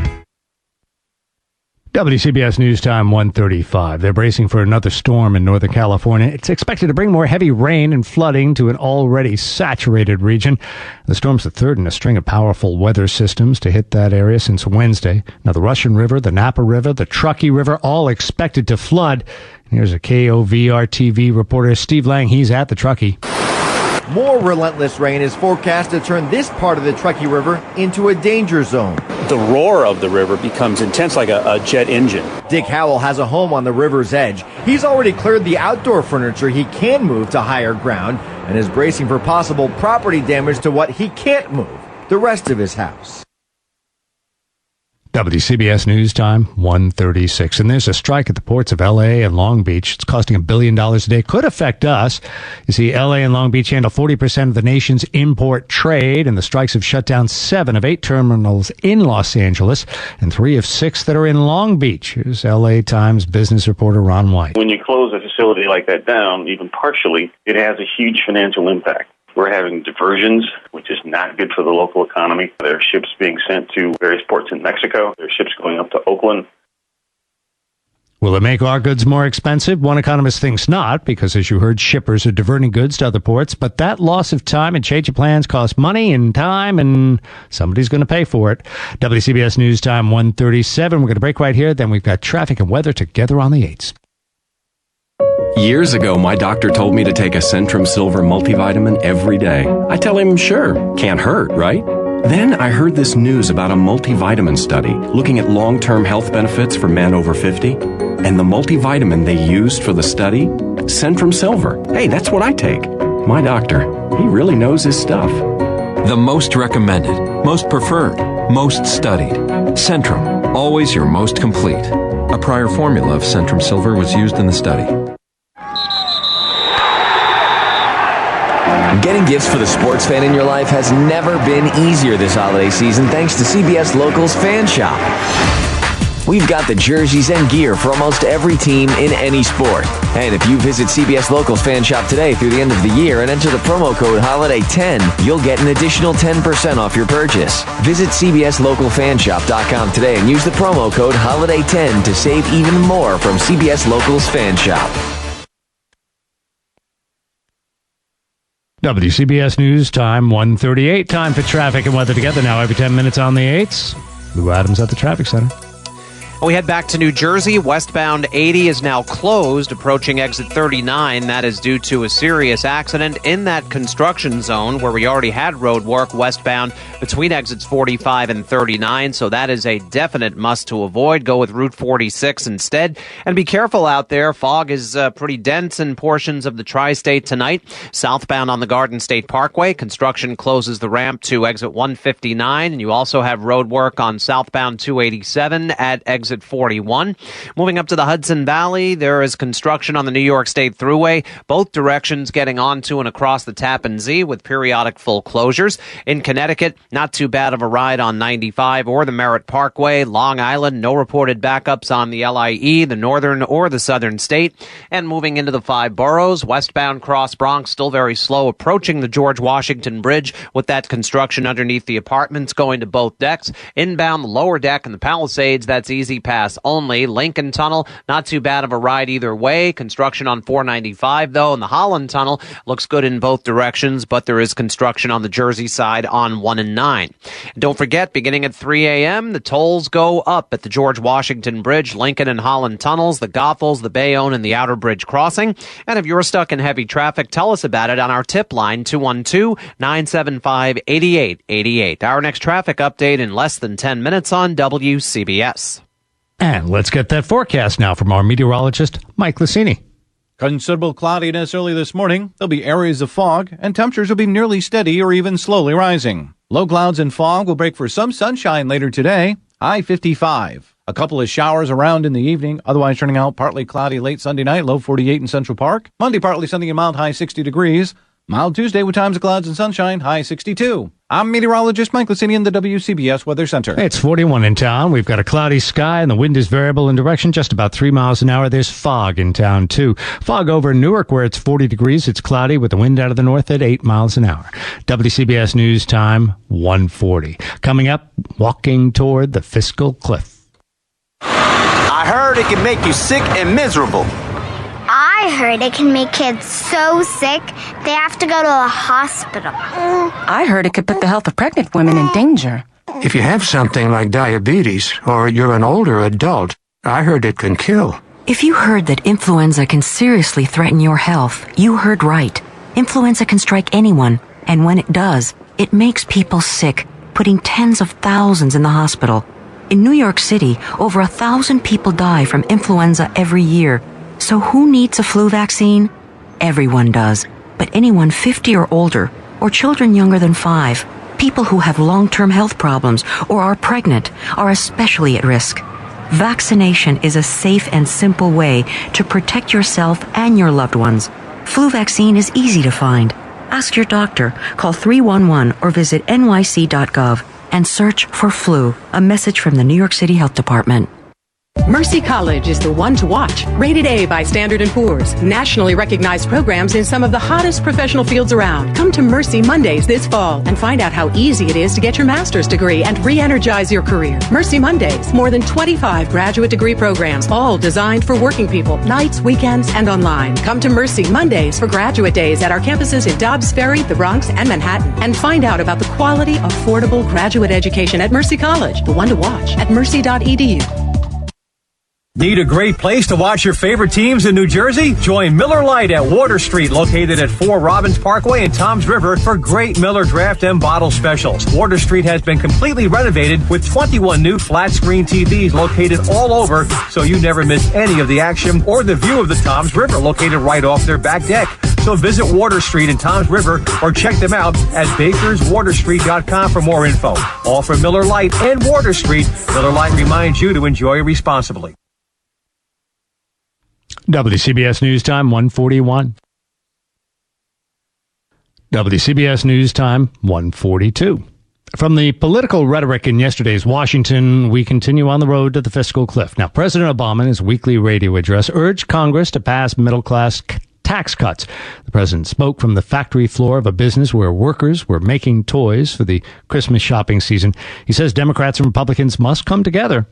WCBS News Time, 1:35. They're bracing for another storm in Northern California. It's expected to bring more heavy rain and flooding to an already saturated region. The storm's the 3rd in a string of powerful weather systems to hit that area since Wednesday. Now, the Russian River, the Napa River, the Truckee River, all expected to flood. Here's a KOVR-TV reporter, Steve Lang. He's at the Truckee. More relentless rain is forecast to turn this part of the Truckee River into a danger zone. The roar of the river becomes intense like a jet engine. Dick Howell has a home on the river's edge. He's already cleared the outdoor furniture he can move to higher ground and is bracing for possible property damage to what he can't move, the rest of his house. WCBS News Time, 1:36. And there's a strike at the ports of L.A. and Long Beach. It's costing $1 billion a day. Could affect us. You see, L.A. and Long Beach handle 40% of the nation's import trade, and the strikes have shut down 7 of 8 terminals in Los Angeles and 3 of 6 that are in Long Beach. Here's L.A. Times business reporter Ron White. When you close a facility like that down, even partially, it has a huge financial impact. We're having diversions, which is not good for the local economy. There are ships being sent to various ports in Mexico. There are ships going up to Oakland. Will it make our goods more expensive? One economist thinks not, because as you heard, shippers are diverting goods to other ports. But that loss of time and change of plans costs money and time, and somebody's going to pay for it. WCBS News Time, 1:37. We're going to break right here. Then we've got traffic and weather together on the 8s. Years ago, my doctor told me to take a Centrum Silver multivitamin every day. I tell him, sure, can't hurt, right? Then I heard this news about a multivitamin study looking at long-term health benefits for men over 50. And the multivitamin they used for the study? Centrum Silver. Hey, that's what I take. My doctor, he really knows his stuff. The most recommended, most preferred, most studied. Centrum, always your most complete. A prior formula of Centrum Silver was used in the study. Getting gifts for the sports fan in your life has never been easier this holiday season thanks to CBS Locals Fan Shop. We've got the jerseys and gear for almost every team in any sport. And if you visit CBS Locals Fan Shop today through the end of the year and enter the promo code HOLIDAY10, you'll get an additional 10% off your purchase. Visit CBSLocalFanShop.com today and use the promo code HOLIDAY10 to save even more from CBS Locals Fan Shop. WCBS News Time, 1:38. Time for traffic and weather together now every 10 minutes on the 8s. Lou Adams at the Traffic Center. We head back to New Jersey. Westbound 80 is now closed, approaching exit 39. That is due to a serious accident in that construction zone where we already had road work westbound between exits 45 and 39. So that is a definite must to avoid. Go with Route 46 instead. And be careful out there. Fog is pretty dense in portions of the tri-state tonight. Southbound on the Garden State Parkway, construction closes the ramp to exit 159. And you also have road work on southbound 287 at exit 41. Moving up to the Hudson Valley, there is construction on the New York State Thruway, both directions getting onto and across the Tappan Zee with periodic full closures. In Connecticut, not too bad of a ride on 95 or the Merritt Parkway. Long Island, no reported backups on the LIE, the northern or the southern state. And moving into the 5 boroughs, westbound Cross Bronx, still very slow approaching the George Washington Bridge with that construction underneath the apartments going to both decks. Inbound, the lower deck and the Palisades, that's easy pass only. Lincoln Tunnel, not too bad of a ride either way. Construction on 495 though, and the Holland Tunnel looks good in both directions, but there is construction on the Jersey side on 1 and 9. Don't forget, beginning at 3 a.m., the tolls go up at the George Washington Bridge, Lincoln and Holland Tunnels, the Goethals, the Bayonne, and the Outer Bridge Crossing. And if you're stuck in heavy traffic, tell us about it on our tip line, 212-975-8888. Our next traffic update in less than 10 minutes on WCBS. And let's get that forecast now from our meteorologist, Mike Lucini. Considerable cloudiness early this morning. There'll be areas of fog, and temperatures will be nearly steady or even slowly rising. Low clouds and fog will break for some sunshine later today, high 55. A couple of showers around in the evening, otherwise turning out partly cloudy late Sunday night, low 48 in Central Park. Monday, partly sunny and mild, high 60 degrees. Mild Tuesday with times of clouds and sunshine, high 62. I'm meteorologist Mike Lucini in the WCBS Weather Center. It's 41 in town. We've got a cloudy sky, and the wind is variable in direction, just about 3 miles an hour. There's fog in town, too. Fog over in Newark, where it's 40 degrees. It's cloudy with the wind out of the north at 8 miles an hour. WCBS News Time, 1:40. Coming up, walking toward the fiscal cliff. I heard it can make you sick and miserable. I heard it can make kids so sick they have to go to a hospital. I heard it could put the health of pregnant women in danger. If you have something like diabetes or you're an older adult, I heard it can kill. If you heard that influenza can seriously threaten your health, you heard right. Influenza can strike anyone, and when it does, it makes people sick, putting tens of thousands in the hospital. In New York City, over 1,000 people die from influenza every year. So who needs a flu vaccine? Everyone does, but anyone 50 or older, or children younger than 5. People who have long-term health problems or are pregnant are especially at risk. Vaccination is a safe and simple way to protect yourself and your loved ones. Flu vaccine is easy to find. Ask your doctor, call 311 or visit nyc.gov and search for flu. A message from the New York City Health Department. Mercy College is the one to watch. Rated A by Standard & Poor's. Nationally recognized programs in some of the hottest professional fields around. Come to Mercy Mondays this fall and find out how easy it is to get your master's degree and re-energize your career. Mercy Mondays. More than 25 graduate degree programs, all designed for working people, nights, weekends, and online. Come to Mercy Mondays for graduate days at our campuses in Dobbs Ferry, the Bronx, and Manhattan. And find out about the quality, affordable graduate education at Mercy College. The one to watch at mercy.edu. Need a great place to watch your favorite teams in New Jersey? Join Miller Lite at Water Street, located at 4 Robbins Parkway in Toms River, for great Miller Draft and Bottle specials. Water Street has been completely renovated with 21 new flat-screen TVs located all over, so you never miss any of the action or the view of the Toms River, located right off their back deck. So visit Water Street in Toms River or check them out at bakerswaterstreet.com for more info. All for Miller Lite and Water Street. Miller Lite reminds you to enjoy responsibly. WCBS News Time, 141. WCBS News Time, 142. From the political rhetoric in yesterday's Washington, we continue on the road to the fiscal cliff. Now, President Obama, in his weekly radio address, urged Congress to pass middle-class tax cuts. The president spoke from the factory floor of a business where workers were making toys for the Christmas shopping season. He says Democrats and Republicans must come together.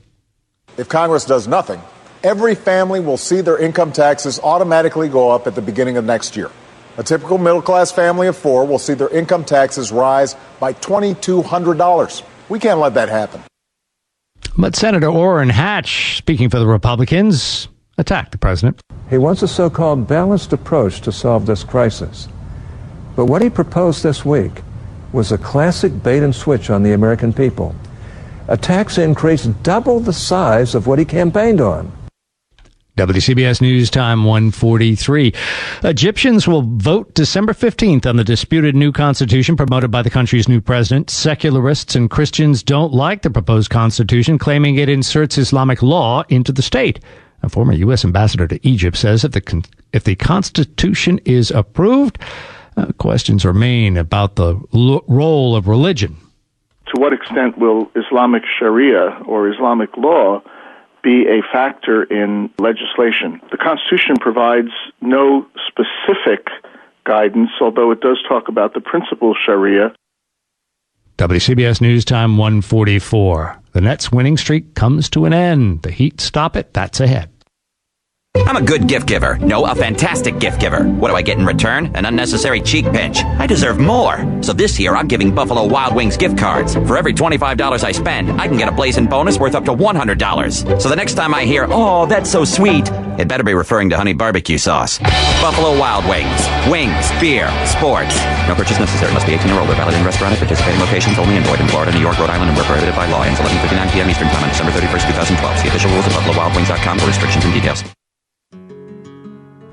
If Congress does nothing, every family will see their income taxes automatically go up at the beginning of next year. A typical middle-class family of 4 will see their income taxes rise by $2,200. We can't let that happen. But Senator Orrin Hatch, speaking for the Republicans, attacked the president. He wants a so-called balanced approach to solve this crisis. But what he proposed this week was a classic bait and switch on the American people. A tax increase double the size of what he campaigned on. WCBS News Time, 143. Egyptians will vote December 15th on the disputed new constitution promoted by the country's new president. Secularists and Christians don't like the proposed constitution, claiming it inserts Islamic law into the state. A former U.S. ambassador to Egypt says if the constitution is approved, questions remain about the role of religion. To what extent will Islamic Sharia or Islamic law be a factor in legislation? The Constitution provides no specific guidance, although it does talk about the principle Sharia. WCBS News Time, 144. The Nets' winning streak comes to an end. The Heat stop it. That's ahead. I'm a good gift giver. No, a fantastic gift giver. What do I get in return? An unnecessary cheek pinch. I deserve more. So this year, I'm giving Buffalo Wild Wings gift cards. For every $25 I spend, I can get a blazing bonus worth up to $100. So the next time I hear, "Oh, that's so sweet," it better be referring to honey barbecue sauce. Buffalo Wild Wings. Wings, beer, sports. No purchase necessary. Must be 18 or older. Valid in restaurant at participating locations only. Enjoyed in Florida, New York, Rhode Island, and were prohibited by law. Ends 11:59 p.m. Eastern Time on December 31st, 2012. See official rules at BuffaloWildWings.com for restrictions and details.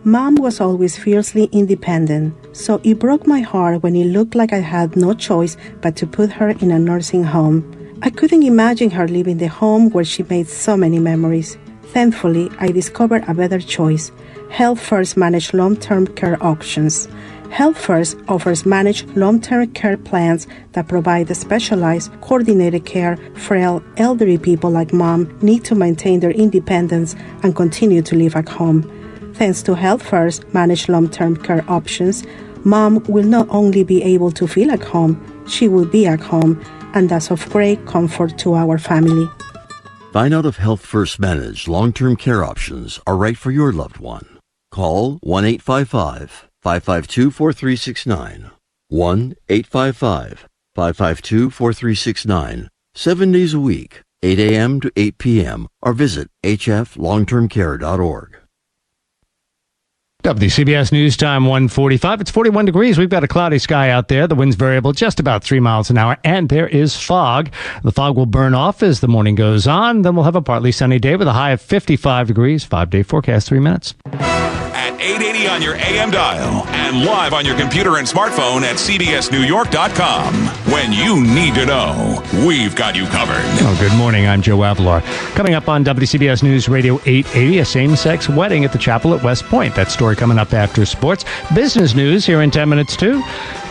Mom was always fiercely independent, so it broke my heart when it looked like I had no choice but to put her in a nursing home. I couldn't imagine her leaving the home where she made so many memories. Thankfully, I discovered a better choice. Health First managed long-term care options. Health First offers managed long-term care plans that provide the specialized, coordinated care frail, elderly people like Mom need to maintain their independence and continue to live at home. Thanks to Health First managed long-term care options, Mom will not only be able to feel at home, she will be at home, and that's of great comfort to our family. Find out if Health First managed long-term care options are right for your loved one. Call 1-855-552-4369. 1-855-552-4369. 7 days a week, 8 a.m. to 8 p.m. or visit hflongtermcare.org. WCBS News Time, 145. It's 41 degrees. We've got a cloudy sky out there. The wind's variable just about 3 miles an hour, and there is fog. The fog will burn off as the morning goes on. Then we'll have a partly sunny day with a high of 55 degrees. 5-day forecast, 3 minutes. at 880 on your AM dial and live on your computer and smartphone at cbsnewyork.com. When you need to know, we've got you covered. Oh, good morning. I'm Joe Avalar. Coming up on WCBS News Radio 880, a same-sex wedding at the chapel at West Point. That story coming up after sports. Business news here in 10 minutes, too.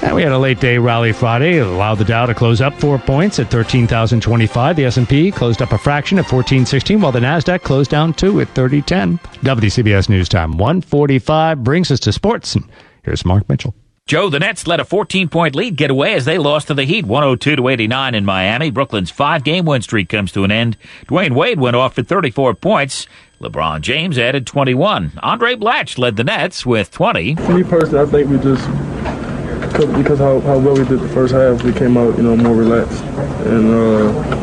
And we had a late-day rally Friday. It allowed the Dow to close up 4 points at 13,025. The S&P closed up a fraction at 1416, while the NASDAQ closed down 2 at 3010. WCBS News Time 1:45 brings us to sports. And here's Mark Mitchell. Joe, the Nets let a 14-point lead get away as they lost to the Heat 102-89 in Miami. Brooklyn's 5-game win streak comes to an end. Dwayne Wade went off for 34 points. LeBron James added 21. Andre Blatch led the Nets with 20. For me personally, I think we just, because how well we did the first half, we came out, more relaxed. And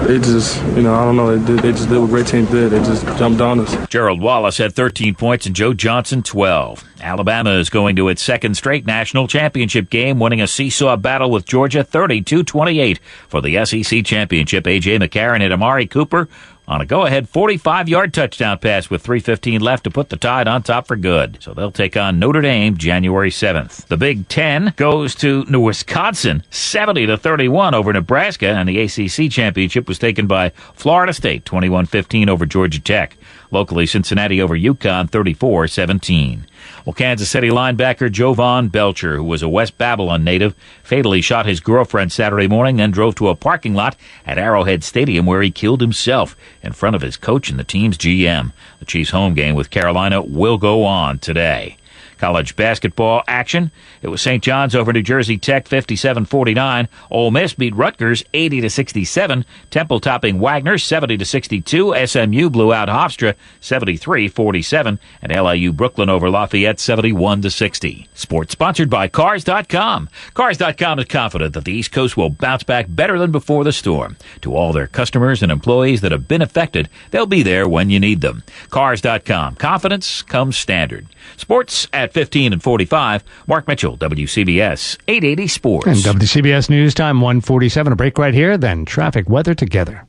they just, I don't know, they just did what great teams did. They just jumped on us. Gerald Wallace had 13 points and Joe Johnson 12. Alabama is going to its second straight national championship game, winning a seesaw battle with Georgia 32-28 for the SEC championship. A.J. McCarron hit Amari Cooper on a go-ahead 45-yard touchdown pass with 3:15 left to put the Tide on top for good. So they'll take on Notre Dame January 7th. The Big Ten goes to Wisconsin 70-31 over Nebraska, and the ACC championship was taken by Florida State 21-15 over Georgia Tech. Locally, Cincinnati over UConn 34-17. Well, Kansas City linebacker Jovan Belcher, who was a West Babylon native, fatally shot his girlfriend Saturday morning, then drove to a parking lot at Arrowhead Stadium where he killed himself in front of his coach and the team's GM. The Chiefs' home game with Carolina will go on today. College basketball action. It was St. John's over New Jersey Tech 57-49. Ole Miss beat Rutgers 80-67. Temple topping Wagner 70-62. SMU blew out Hofstra 73-47. And LIU Brooklyn over Lafayette 71-60. Sports sponsored by Cars.com. Cars.com is confident that the East Coast will bounce back better than before the storm. To all their customers and employees that have been affected, they'll be there when you need them. Cars.com. Confidence comes standard. Sports at 15 and 45. Mark Mitchell, WCBS 880 Sports. And WCBS News Time 1:47. A break right here, then traffic weather together.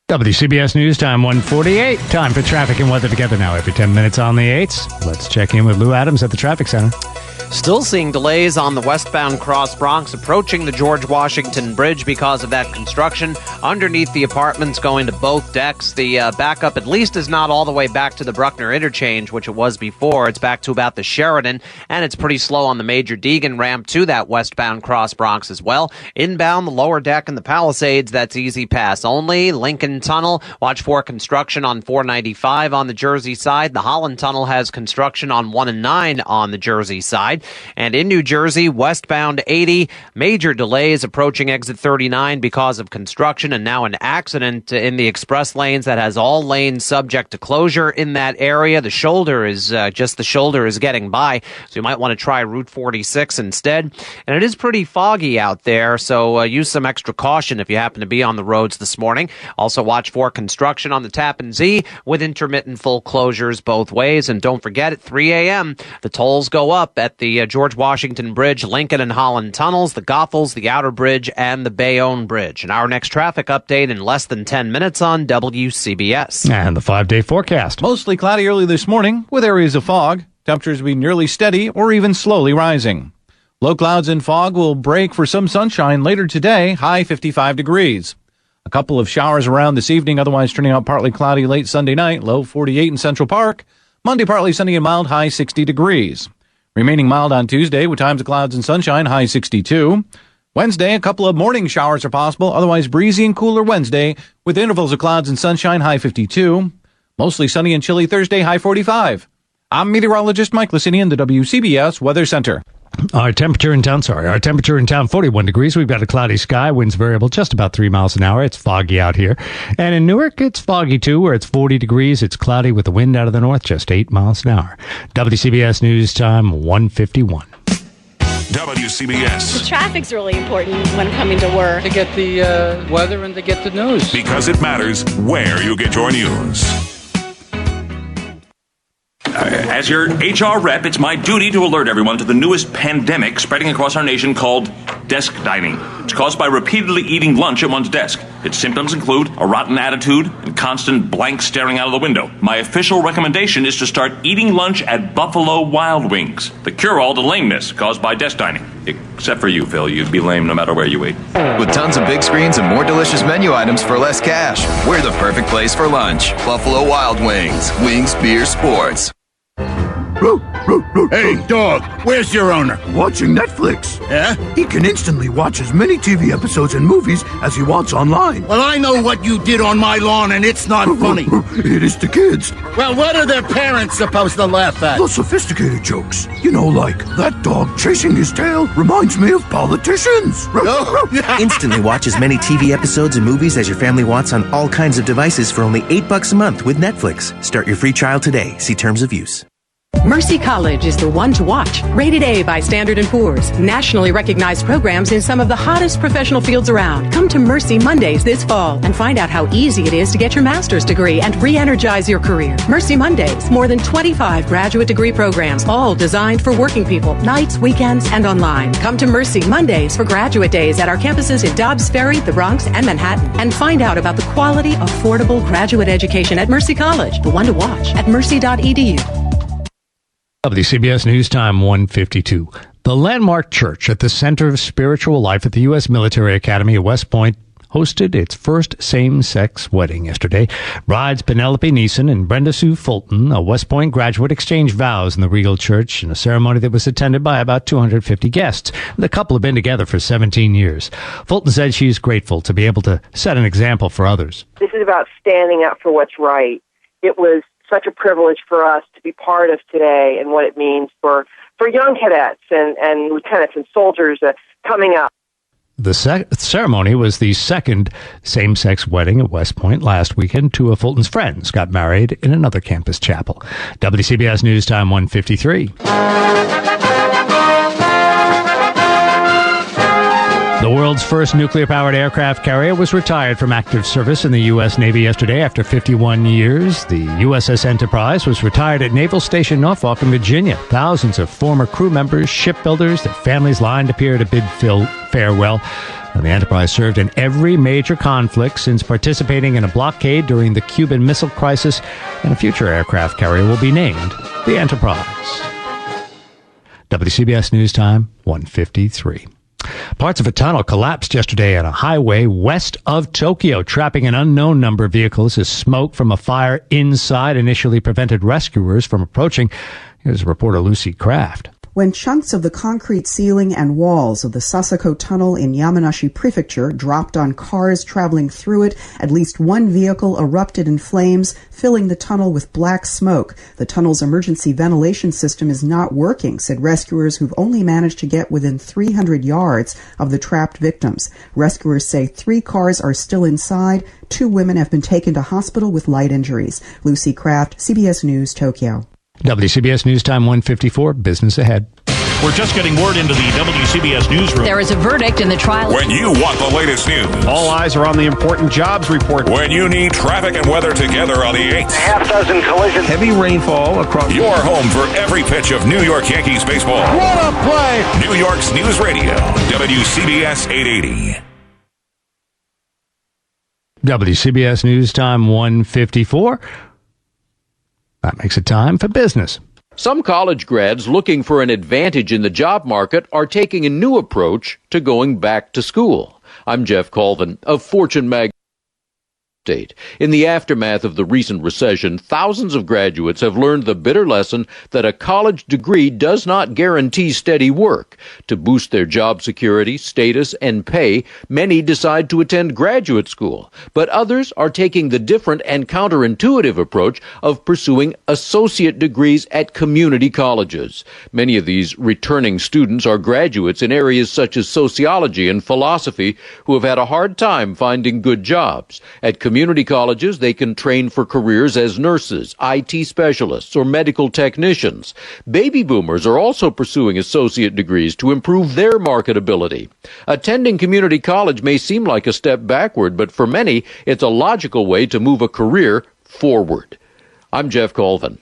WCBS News Time 1:48. Time for traffic and weather together now every 10 minutes on the 8s. Let's check in with Lou Adams at the Traffic Center. Still seeing delays on the westbound Cross Bronx approaching the George Washington Bridge because of that construction. Underneath the apartments going to both decks. The backup at least is not all the way back to the Bruckner interchange, which it was before. It's back to about the Sheridan, and it's pretty slow on the Major Deegan ramp to that westbound Cross Bronx as well. Inbound, the lower deck and the Palisades, that's easy pass only. Lincoln Tunnel, watch for construction on 495 on the Jersey side. The Holland Tunnel has construction on 1 and 9 on the Jersey side. And in New Jersey, westbound 80, major delays approaching exit 39 because of construction, and now an accident in the express lanes that has all lanes subject to closure in that area. The shoulder is getting by, so you might want to try Route 46 instead. And it is pretty foggy out there, so use some extra caution if you happen to be on the roads this morning. Also watch for construction on the Tappan Zee with intermittent full closures both ways. And don't forget, at 3 a.m., the tolls go up at the George Washington Bridge, Lincoln and Holland Tunnels, the Goethals, the Outer Bridge, and the Bayonne Bridge. And our next traffic update in less than 10 minutes on WCBS. And the 5-day forecast. Mostly cloudy early this morning with areas of fog. Temperatures will be nearly steady or even slowly rising. Low clouds and fog will break for some sunshine later today, high 55 degrees. A couple of showers around this evening, otherwise turning out partly cloudy late Sunday night, low 48 in Central Park. Monday partly sunny and mild, high 60 degrees. Remaining mild on Tuesday with times of clouds and sunshine, high 62. Wednesday, a couple of morning showers are possible, otherwise breezy and cooler Wednesday with intervals of clouds and sunshine, high 52. Mostly sunny and chilly Thursday, high 45. I'm meteorologist Mike Lacini in the WCBS Weather Center. Our temperature in town, 41 degrees. We've got a cloudy sky, winds variable just about 3 miles an hour. It's foggy out here. And in Newark, it's foggy too, where it's 40 degrees. It's cloudy with the wind out of the north, just 8 miles an hour. WCBS News Time 1:51. WCBS. The traffic's really important when coming to work. To get the weather and to get the news. Because it matters where you get your news. As your HR rep, it's my duty to alert everyone to the newest pandemic spreading across our nation called desk dining. It's caused by repeatedly eating lunch at one's desk. Its symptoms include a rotten attitude and constant blank staring out of the window. My official recommendation is to start eating lunch at Buffalo Wild Wings, the cure-all to lameness caused by desk dining. Except for you, Phil. You'd be lame no matter where you ate. With tons of big screens and more delicious menu items for less cash, we're the perfect place for lunch. Buffalo Wild Wings. Wings, beer, sports. Hey, dog, where's your owner? Watching Netflix. Yeah? He can instantly watch as many TV episodes and movies as he wants online. Well, I know what you did on my lawn, and it's not funny. It is to kids. Well, what are their parents supposed to laugh at? The sophisticated jokes. You know, like, that dog chasing his tail reminds me of politicians. Instantly watch as many TV episodes and movies as your family wants on all kinds of devices for only $8 a month with Netflix. Start your free trial today. See terms of use. Mercy College is the one to watch. Rated A by Standard & Poor's. Nationally recognized programs in some of the hottest professional fields around. Come to Mercy Mondays this fall and find out how easy it is to get your master's degree and re-energize your career. Mercy Mondays. More than 25 graduate degree programs, all designed for working people. Nights, weekends, and online. Come to Mercy Mondays for graduate days at our campuses in Dobbs Ferry, the Bronx, and Manhattan. And find out about the quality, affordable graduate education at Mercy College. The one to watch at mercy.edu. WCBS News Time 152. The landmark church at the center of spiritual life at the U.S. Military Academy at West Point hosted its first same-sex wedding yesterday. Brides Penelope Neeson and Brenda Sue Fulton, a West Point graduate, exchanged vows in the Regal Church in a ceremony that was attended by about 250 guests. The couple have been together for 17 years. Fulton said she's grateful to be able to set an example for others. This is about standing up for what's right. It was such a privilege for us to be part of today and what it means for young cadets and lieutenants and soldiers coming up. The ceremony was the second same-sex wedding at West Point last weekend. Two of Fulton's friends got married in another campus chapel. WCBS News Time 153. The world's first nuclear-powered aircraft carrier was retired from active service in the U.S. Navy yesterday after 51 years. The USS Enterprise was retired at Naval Station Norfolk in Virginia. Thousands of former crew members, shipbuilders, their families lined up here to bid farewell. And the Enterprise served in every major conflict since participating in a blockade during the Cuban Missile Crisis, and a future aircraft carrier will be named the Enterprise. WCBS News Time 153. Parts of a tunnel collapsed yesterday on a highway west of Tokyo, trapping an unknown number of vehicles as smoke from a fire inside initially prevented rescuers from approaching. Here's reporter Lucy Kraft. When chunks of the concrete ceiling and walls of the Sasako Tunnel in Yamanashi Prefecture dropped on cars traveling through it, at least one vehicle erupted in flames, filling the tunnel with black smoke. The tunnel's emergency ventilation system is not working, said rescuers who've only managed to get within 300 yards of the trapped victims. Rescuers say 3 cars are still inside. 2 women have been taken to hospital with light injuries. Lucy Kraft, CBS News, Tokyo. WCBS News Time 154, business ahead. We're just getting word into the WCBS newsroom. There is a verdict in the trial. When you want the latest news. All eyes are on the important jobs report. When you need traffic and weather together on the 8th. Half dozen collisions. Heavy rainfall across. Your home for every pitch of New York Yankees baseball. What a play! New York's News Radio, WCBS 880. WCBS News Time 154. That makes it time for business. Some college grads looking for an advantage in the job market are taking a new approach to going back to school. I'm Jeff Colvin of Fortune Magazine. In the aftermath of the recent recession, thousands of graduates have learned the bitter lesson that a college degree does not guarantee steady work. To boost their job security, status, and pay, many decide to attend graduate school, but others are taking the different and counterintuitive approach of pursuing associate degrees at community colleges. Many of these returning students are graduates in areas such as sociology and philosophy who have had a hard time finding good jobs. At community colleges, they can train for careers as nurses, IT specialists, or medical technicians. Baby boomers are also pursuing associate degrees to improve their marketability. Attending community college may seem like a step backward, but for many, it's a logical way to move a career forward. I'm Jeff Colvin.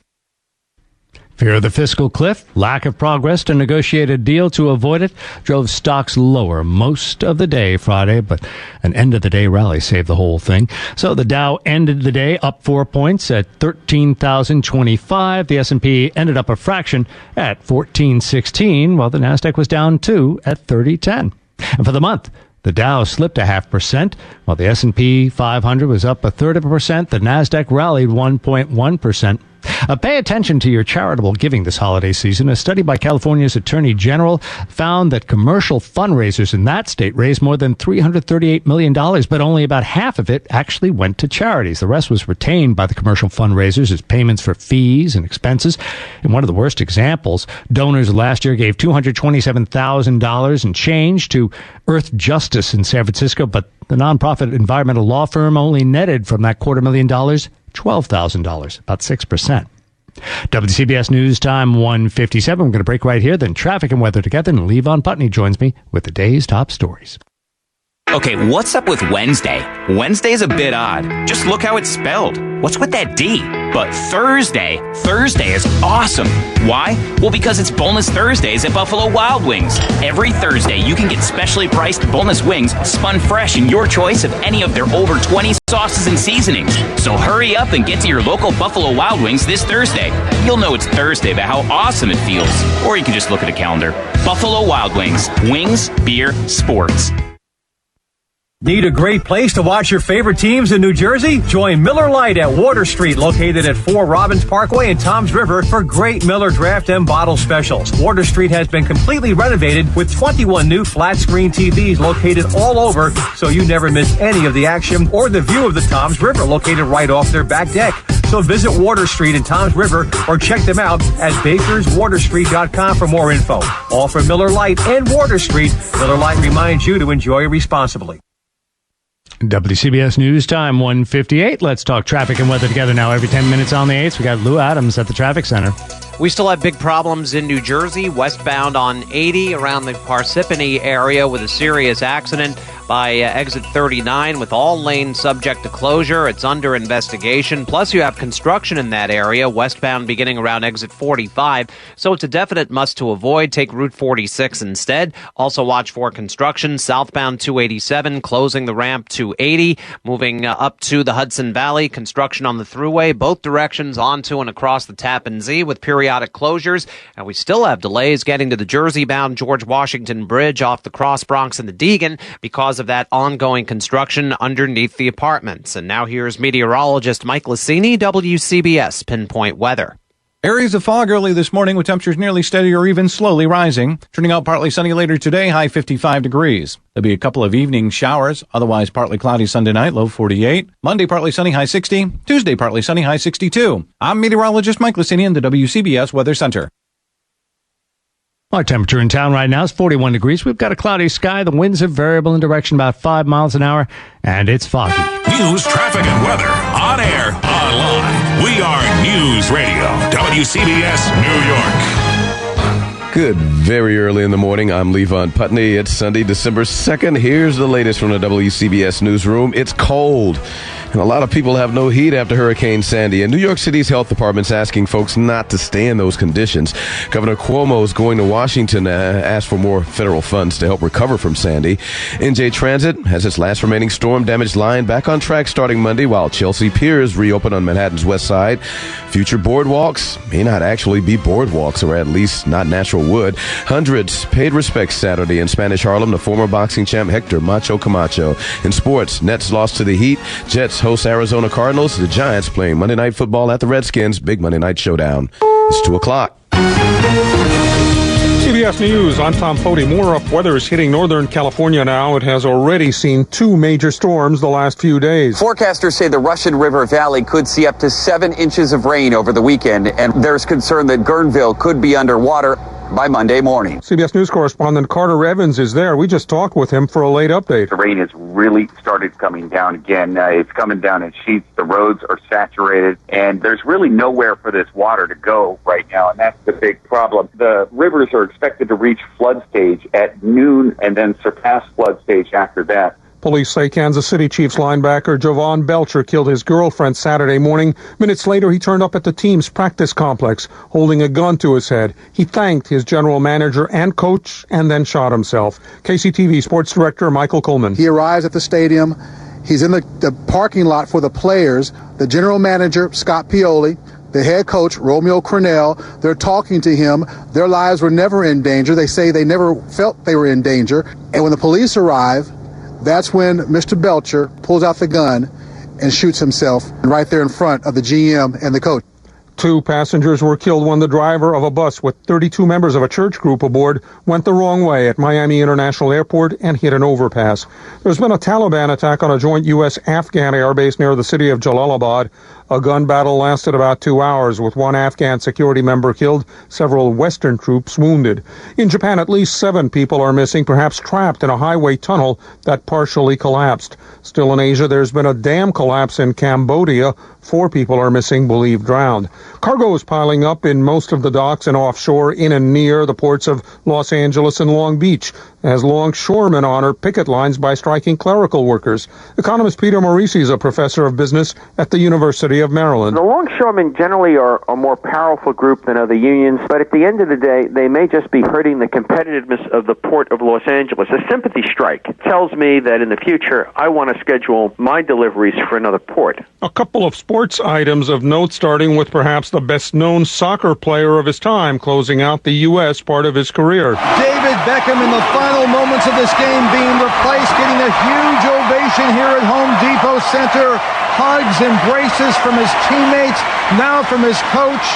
Fear of the fiscal cliff, lack of progress to negotiate a deal to avoid it, drove stocks lower most of the day Friday, but an end-of-the-day rally saved the whole thing. So the Dow ended the day up 4 points at 13,025. The S&P ended up a fraction at 1416, while the Nasdaq was down 2 at 3010. And for the month, the Dow slipped 0.5%, while the S&P 500 was up 0.33%. The Nasdaq rallied 1.1%. Pay attention to your charitable giving this holiday season. A study by California's Attorney General found that commercial fundraisers in that state raised more than $338 million, but only about half of it actually went to charities. The rest was retained by the commercial fundraisers as payments for fees and expenses. In one of the worst examples, donors last year gave $227,000 and change to Earth Justice in San Francisco, but the nonprofit environmental law firm only netted from that $250,000 $12,000, about 6%. WCBS News Time 1:57. We're going to break right here, then traffic and weather together, and Levon Putney joins me with the day's top stories. Okay, what's up with Wednesday? Wednesday's a bit odd. Just look how it's spelled. What's with that D? But Thursday is awesome. Why? Well, because it's Boneless Thursdays at Buffalo Wild Wings. Every Thursday, you can get specially priced boneless wings spun fresh in your choice of any of their over 20 sauces and seasonings. So hurry up and get to your local Buffalo Wild Wings this Thursday. You'll know it's Thursday by how awesome it feels. Or you can just look at a calendar. Buffalo Wild Wings. Wings, beer, sports. Need a great place to watch your favorite teams in New Jersey? Join Miller Lite at Water Street, located at 4 Robbins Parkway and Toms River, for great Miller Draft and bottle specials. Water Street has been completely renovated with 21 new flat-screen TVs located all over, so you never miss any of the action or the view of the Toms River, located right off their back deck. So visit Water Street in Toms River or check them out at bakerswaterstreet.com for more info. All for Miller Lite and Water Street. Miller Lite reminds you to enjoy responsibly. WCBS News Time 1:58. Let's talk traffic and weather together now. Every 10 minutes on the 8th, we got Lou Adams at the traffic center. We still have big problems in New Jersey, westbound on 80 around the Parsippany area with a serious accident by exit 39 with all lanes subject to closure. It's under investigation. Plus, you have construction in that area, westbound beginning around exit 45. So it's a definite must to avoid. Take Route 46 instead. Also watch for construction southbound 287, closing the ramp to 80, moving up to the Hudson Valley. Construction on the thruway, both directions onto and across the Tappan Zee with periodic closures. And we still have delays getting to the Jersey-bound George Washington Bridge off the Cross Bronx and the Deegan because of that ongoing construction underneath the apartments. And now here's meteorologist Mike Lassini, WCBS Pinpoint Weather. Areas of fog early this morning with temperatures nearly steady or even slowly rising. Turning out partly sunny later today, high 55 degrees. There'll be a couple of evening showers, otherwise partly cloudy Sunday night, low 48. Monday, partly sunny, high 60. Tuesday, partly sunny, high 62. I'm meteorologist Mike Lassini in the WCBS Weather Center. Our temperature in town right now is 41 degrees. We've got a cloudy sky. The winds are variable in direction about 5 miles an hour, and it's foggy. News, traffic, and weather on air, online. We are News Radio, WCBS New York. Good, very early in the morning. I'm Levon Putney. It's Sunday, December 2nd. Here's the latest from the WCBS newsroom. It's cold, and a lot of people have no heat after Hurricane Sandy. And New York City's health department's asking folks not to stay in those conditions. Governor Cuomo is going to Washington to ask for more federal funds to help recover from Sandy. NJ Transit has its last remaining storm-damaged line back on track starting Monday, while Chelsea Piers reopen on Manhattan's west side. Future boardwalks may not actually be boardwalks, or at least not natural wood. Hundreds paid respects Saturday in Spanish Harlem to former boxing champ Hector Macho Camacho. In sports, Nets lost to the Heat. Jets host Arizona Cardinals. The Giants playing Monday Night Football at the Redskins. Big Monday Night Showdown. It's 2 o'clock. CBS News, I'm Tom Foti. More rough weather is hitting Northern California now. It has already seen 2 major storms the last few days. Forecasters say the Russian River Valley could see up to 7 inches of rain over the weekend, and there's concern that Guerneville could be underwater by Monday morning. CBS News correspondent Carter Evans is there. We just talked with him for a late update. The rain has really started coming down again. It's coming down in sheets. The roads are saturated, and there's really nowhere for this water to go right now, and that's the big problem. The rivers are expected to reach flood stage at noon and then surpass flood stage after that. Police say Kansas City Chiefs linebacker Javon Belcher killed his girlfriend Saturday morning. Minutes later, he turned up at the team's practice complex, holding a gun to his head. He thanked his general manager and coach and then shot himself. KCTV Sports Director Michael Coleman. He arrives at the stadium. He's in the parking lot for the players. The general manager, Scott Pioli, the head coach, Romeo Crennel, they're talking to him. Their lives were never in danger. They say they never felt they were in danger. And when the police arrive, that's when Mr. Belcher pulls out the gun and shoots himself right there in front of the GM and the coach. 2 passengers were killed when the driver of a bus with 32 members of a church group aboard went the wrong way at Miami International Airport and hit an overpass. There's been a Taliban attack on a joint U.S.-Afghan airbase near the city of Jalalabad. A gun battle lasted about 2 hours, with 1 Afghan security member killed, several Western troops wounded. In Japan, at least 7 people are missing, perhaps trapped in a highway tunnel that partially collapsed. Still in Asia, there's been a dam collapse in Cambodia. 4 people are missing, believed drowned. Cargo is piling up in most of the docks and offshore in and near the ports of Los Angeles and Long Beach, as longshoremen honor picket lines by striking clerical workers. Economist Peter Morisi is a professor of business at the University of Maryland. The longshoremen generally are a more powerful group than other unions, but at the end of the day, they may just be hurting the competitiveness of the Port of Los Angeles. A sympathy strike tells me that in the future, I want to schedule my deliveries for another port. A couple of sports items of note, starting with perhaps the best-known soccer player of his time, closing out the U.S. part of his career. David Beckham in the final moments of this game being replaced, getting a huge ovation here at Home Depot Center. Hugs, embraces from his teammates, now from his coach.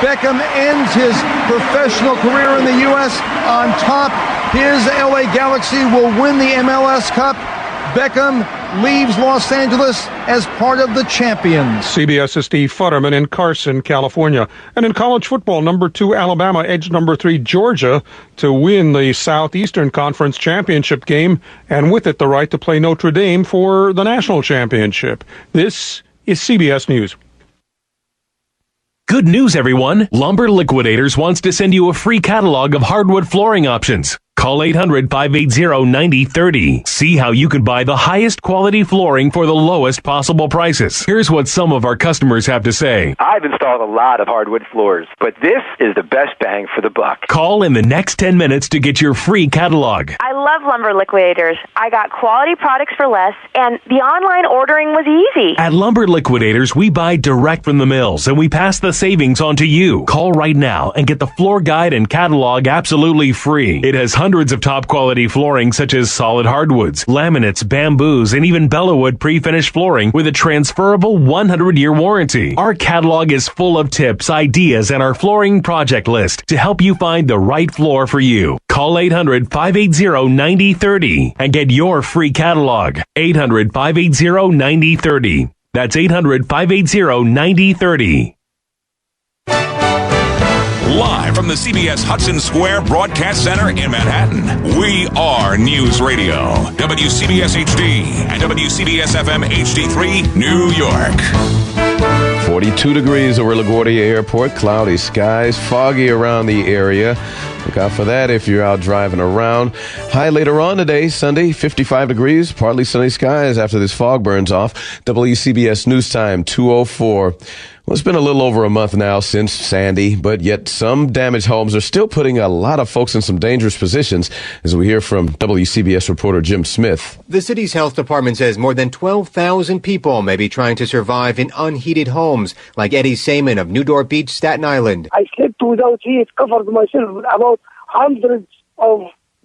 Beckham ends his professional career in the U.S. on top. His LA Galaxy will win the MLS Cup. Beckham leaves Los Angeles as part of the champions. CBS's Steve Futterman in Carson, California. And in college football, number 2 Alabama edged number 3 Georgia to win the Southeastern Conference championship game, and with it the right to play Notre Dame for the national championship. This is CBS News. Good news, everyone. Lumber Liquidators wants to send you a free catalog of hardwood flooring options. Call 800-580-9030. See how you can buy the highest quality flooring for the lowest possible prices. Here's what some of our customers have to say. I've installed a lot of hardwood floors, but this is the best bang for the buck. Call in the next 10 minutes to get your free catalog. I love Lumber Liquidators. I got quality products for less, and the online ordering was easy. At Lumber Liquidators, we buy direct from the mills, and we pass the savings on to you. Call right now and get the floor guide and catalog absolutely free. It has hundreds of top quality flooring such as solid hardwoods, laminates, bamboos, and even Bellawood pre-finished flooring with a transferable 100-year warranty. Our catalog is full of tips, ideas, and our flooring project list to help you find the right floor for you. Call 800-580-9030 and get your free catalog. 800-580-9030. That's 800-580-9030. Live from the CBS Hudson Square Broadcast Center in Manhattan, we are News Radio, WCBS HD and WCBS FM HD3, New York. 42 degrees over LaGuardia Airport, cloudy skies, foggy around the area. Look out for that if you're out driving around. High later on today, Sunday, 55 degrees, partly sunny skies after this fog burns off. WCBS News Time, 2:04. Well, it's been a little over a month now since Sandy, but yet some damaged homes are still putting a lot of folks in some dangerous positions, as we hear from WCBS reporter Jim Smith. The city's health department says more than 12,000 people may be trying to survive in unheated homes, like Eddie Seaman of Newdorf Beach, Staten Island. I slept without heat, covered myself with about hundreds of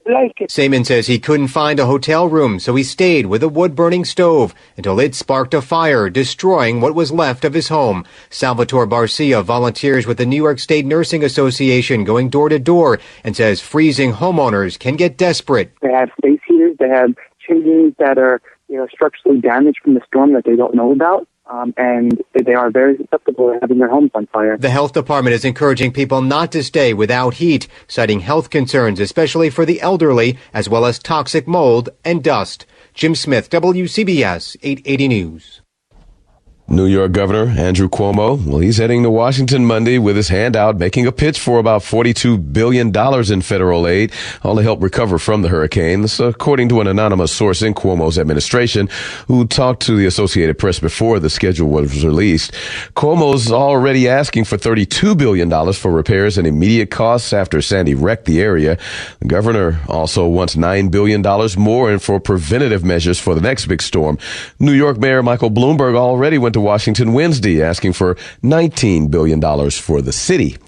blankets. Seaman says he couldn't find a hotel room, so he stayed with a wood-burning stove until it sparked a fire, destroying what was left of his home. Salvatore Barcia volunteers with the New York State Nursing Association, going door to door, and says freezing homeowners can get desperate. They have space heaters, they have chimneys that are, structurally damaged from the storm that they don't know about. And they are very susceptible to having their homes on fire. The health department is encouraging people not to stay without heat, citing health concerns, especially for the elderly, as well as toxic mold and dust. Jim Smith, WCBS 880 News. New York Governor Andrew Cuomo, well, he's heading to Washington Monday with his hand out, making a pitch for about $42 billion in federal aid, all to help recover from the hurricane. This, according to an anonymous source in Cuomo's administration who talked to the Associated Press before the schedule was released. Cuomo's already asking for $32 billion for repairs and immediate costs after Sandy wrecked the area. The governor also wants $9 billion more and for preventative measures for the next big storm. New York Mayor Michael Bloomberg already went to Washington Wednesday asking for $19 billion for the city.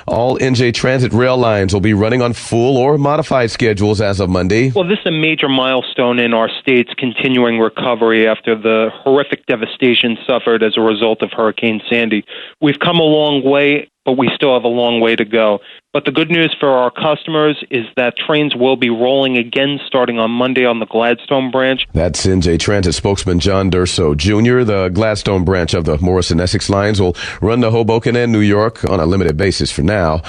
All NJ Transit rail lines will be running on full or modified schedules as of Monday. Well, this is a major milestone in our state's continuing recovery after the horrific devastation suffered as a result of Hurricane Sandy. We've come a long way, but we still have a long way to go. But the good news for our customers is that trains will be rolling again starting on Monday on the Gladstone branch. That's NJ Transit spokesman John Durso Jr. The Gladstone branch of the Morrison-Essex lines will run to Hoboken and New York on a limited basis for now.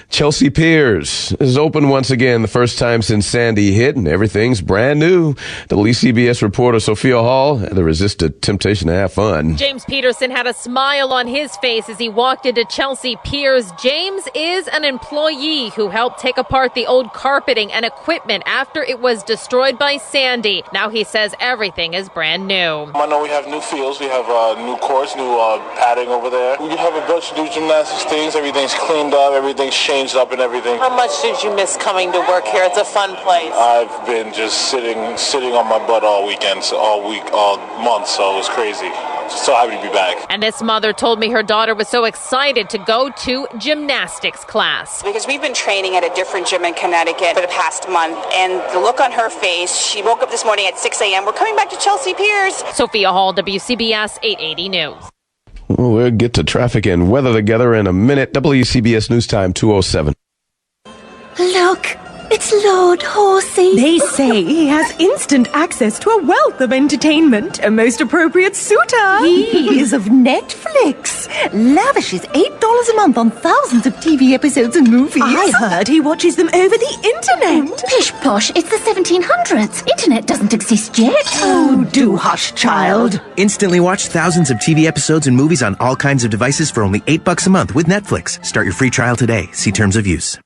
Chelsea Piers is open once again, the first time since Sandy hit, and everything's brand new. WCBS reporter Sophia Hall had to resist the temptation to have fun. James Peterson had a smile on his face as he walked into Chelsea Piers. James is an employee who helped take apart the old carpeting and equipment after it was destroyed by Sandy. Now he says everything is brand new. I know we have new fields, we have new courts, new padding over there. We have a bunch of new gymnastics things, everything's cleaned up, everything's changed up and everything. How much did you miss coming to work here? It's a fun place. I've been just sitting on my butt all weekend, all week, all month, so it was crazy. Just so happy to be back. And this mother told me her daughter was so excited to go to gymnastics class. Because we've been training at a different gym in Connecticut for the past month, and the look on her face, she woke up this morning at 6 a.m. We're coming back to Chelsea Piers. Sophia Hall, WCBS 880 News. Well, we'll get to traffic and weather together in a minute. WCBS News Time 2:07. Look, it's Lord Horsey. They say he has instant access to a wealth of entertainment. A most appropriate suitor. He is of Netflix. Lavishes $8 a month on thousands of TV episodes and movies. I heard he watches them over the internet. Pish posh, it's the 1700s. Internet doesn't exist yet. Oh, do hush, child. Instantly watch thousands of TV episodes and movies on all kinds of devices for only $8 a month with Netflix. Start your free trial today. See terms of use.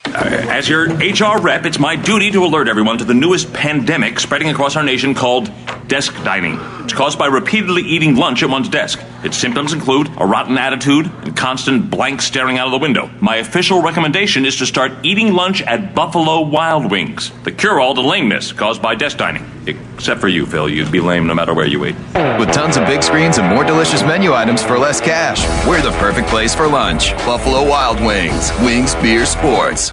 As your HR rep, it's my duty to alert everyone to the newest pandemic spreading across our nation called desk dining. It's caused by repeatedly eating lunch at one's desk. Its symptoms include a rotten attitude and constant blank staring out of the window. My official recommendation is to start eating lunch at Buffalo Wild Wings, the cure-all to lameness caused by desk dining. Except for you, Phil. You'd be lame no matter where you eat. With tons of big screens and more delicious menu items for less cash, we're the perfect place for lunch. Buffalo Wild Wings. Wings, beer, sports.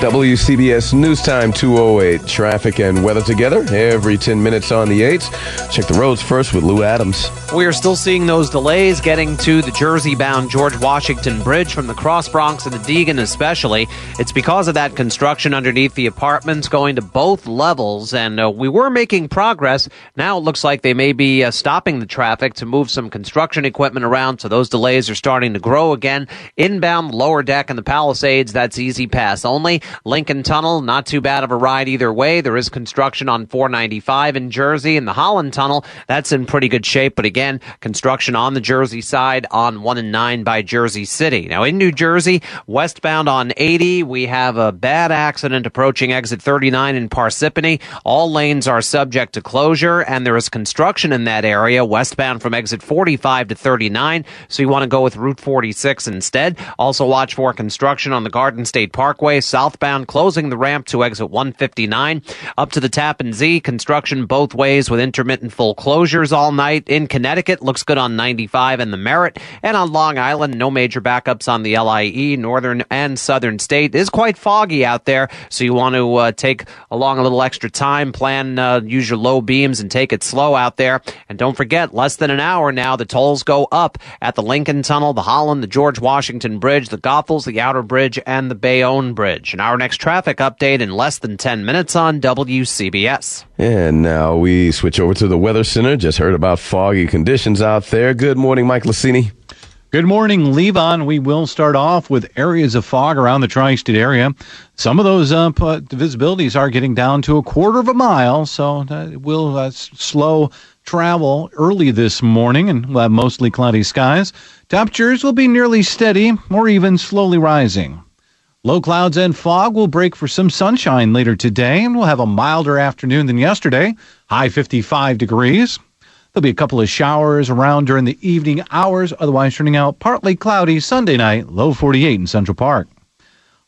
WCBS News Time 2:08. Traffic and weather together every 10 minutes on the 8s. Check the roads first with Lou Adams. We are still seeing those delays getting to the Jersey-bound George Washington Bridge from the Cross Bronx and the Deegan especially. It's because of that construction underneath the apartments going to both levels, and we were making progress. Now it looks like they may be stopping the traffic to move some construction equipment around, so those delays are starting to grow again. Inbound lower deck and the Palisades, that's easy pass only. Lincoln Tunnel, not too bad of a ride either way. There is construction on 495 in Jersey, and the Holland Tunnel, that's in pretty good shape, but again, construction on the Jersey side on 1 and 9 by Jersey City. Now in New Jersey, westbound on 80, we have a bad accident approaching exit 39 in Parsippany. All lanes are subject to closure, and there is construction in that area westbound from exit 45 to 39, so you want to go with Route 46 instead. Also watch for construction on the Garden State Parkway, southbound closing the ramp to exit 159. Up to the Tappan Zee, construction both ways with intermittent full closures all night. In Connecticut, looks good on 95 and the Merritt. And on Long Island, no major backups on the LIE. Northern and Southern State is quite foggy out there, so you want to take along a little extra time, plan, use your low beams and take it slow out there. And don't forget, less than an hour now, the tolls go up at the Lincoln Tunnel, the Holland, the George Washington Bridge, the Goethals, the Outer Bridge, and the Bayonne Bridge. And our next traffic update in less than 10 minutes on WCBS. And now we switch over to the Weather Center. Just heard about foggy conditions out there. Good morning, Mike Lassini. Good morning, Levon. We will start off with areas of fog around the tri-state area. Some of those visibilities are getting down to a quarter of a mile, so it will slow travel early this morning, and we'll have mostly cloudy skies. Temperatures will be nearly steady or even slowly rising. Low clouds and fog will break for some sunshine later today, and we'll have a milder afternoon than yesterday, high 55 degrees. There'll be a couple of showers around during the evening hours, otherwise turning out partly cloudy Sunday night, low 48 in Central Park.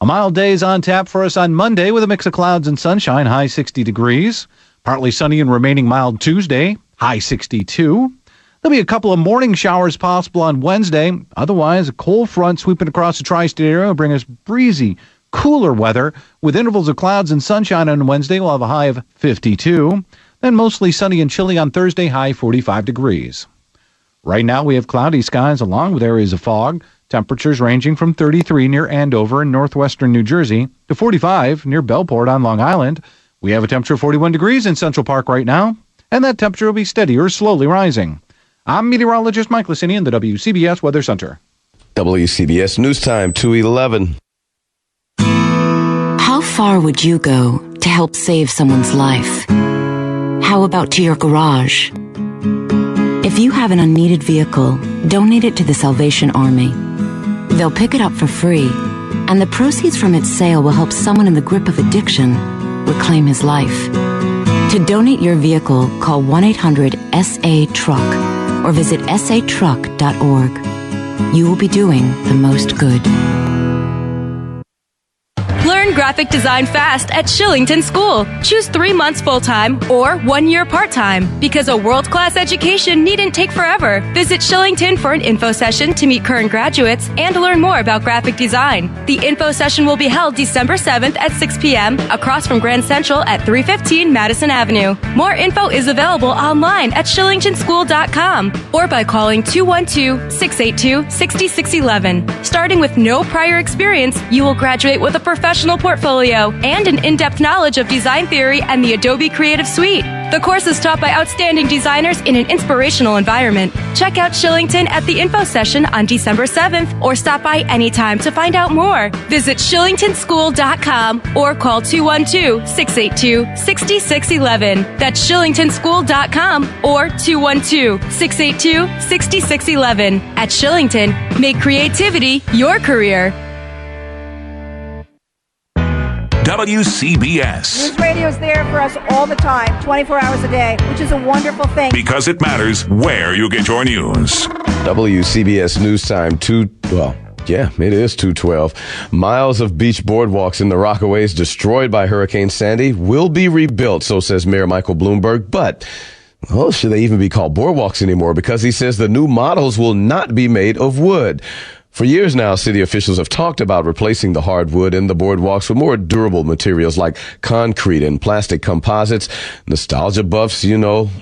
A mild day is on tap for us on Monday with a mix of clouds and sunshine, high 60 degrees. Partly sunny and remaining mild Tuesday, high 62. There'll be a couple of morning showers possible on Wednesday. Otherwise, a cold front sweeping across the tri-state area will bring us breezy, cooler weather. With intervals of clouds and sunshine on Wednesday, we'll have a high of 52. Then mostly sunny and chilly on Thursday, high 45 degrees. Right now, we have cloudy skies along with areas of fog. Temperatures ranging from 33 near Andover in northwestern New Jersey to 45 near Bellport on Long Island. We have a temperature of 41 degrees in Central Park right now, and that temperature will be steady or slowly rising. I'm meteorologist Mike Lacini in the WCBS Weather Center. WCBS News Time, 2:11. How far would you go to help save someone's life? How about to your garage? If you have an unneeded vehicle, donate it to the Salvation Army. They'll pick it up for free, and the proceeds from its sale will help someone in the grip of addiction reclaim his life. To donate your vehicle, call 1-800-SA-TRUCK or visit satruck.org. You will be doing the most good. Learn graphic design fast at Shillington School. Choose 3 months full-time or 1 year part-time. Because a world-class education needn't take forever. Visit Shillington for an info session to meet current graduates and learn more about graphic design. The info session will be held December 7th at 6 p.m. across from Grand Central at 315 Madison Avenue. More info is available online at shillingtonschool.com or by calling 212-682-6611. Starting with no prior experience, you will graduate with a professional portfolio and an in-depth knowledge of design theory and the Adobe Creative Suite. The course is taught by outstanding designers in an inspirational environment. Check out Shillington at the info session on December 7th or stop by anytime to find out more. Visit shillingtonschool.com or call 212-682-6611. That's shillingtonschool.com or 212-682-6611. At Shillington, make creativity your career. WCBS. News radio's there for us all the time, 24 hours a day, which is a wonderful thing. Because it matters where you get your news. WCBS News Time, it is 2:12. Miles of beach boardwalks in the Rockaways destroyed by Hurricane Sandy will be rebuilt, so says Mayor Michael Bloomberg. But, should they even be called boardwalks anymore? Because he says the new models will not be made of wood. For years now, city officials have talked about replacing the hardwood in the boardwalks with more durable materials like concrete and plastic composites. Nostalgia buffs,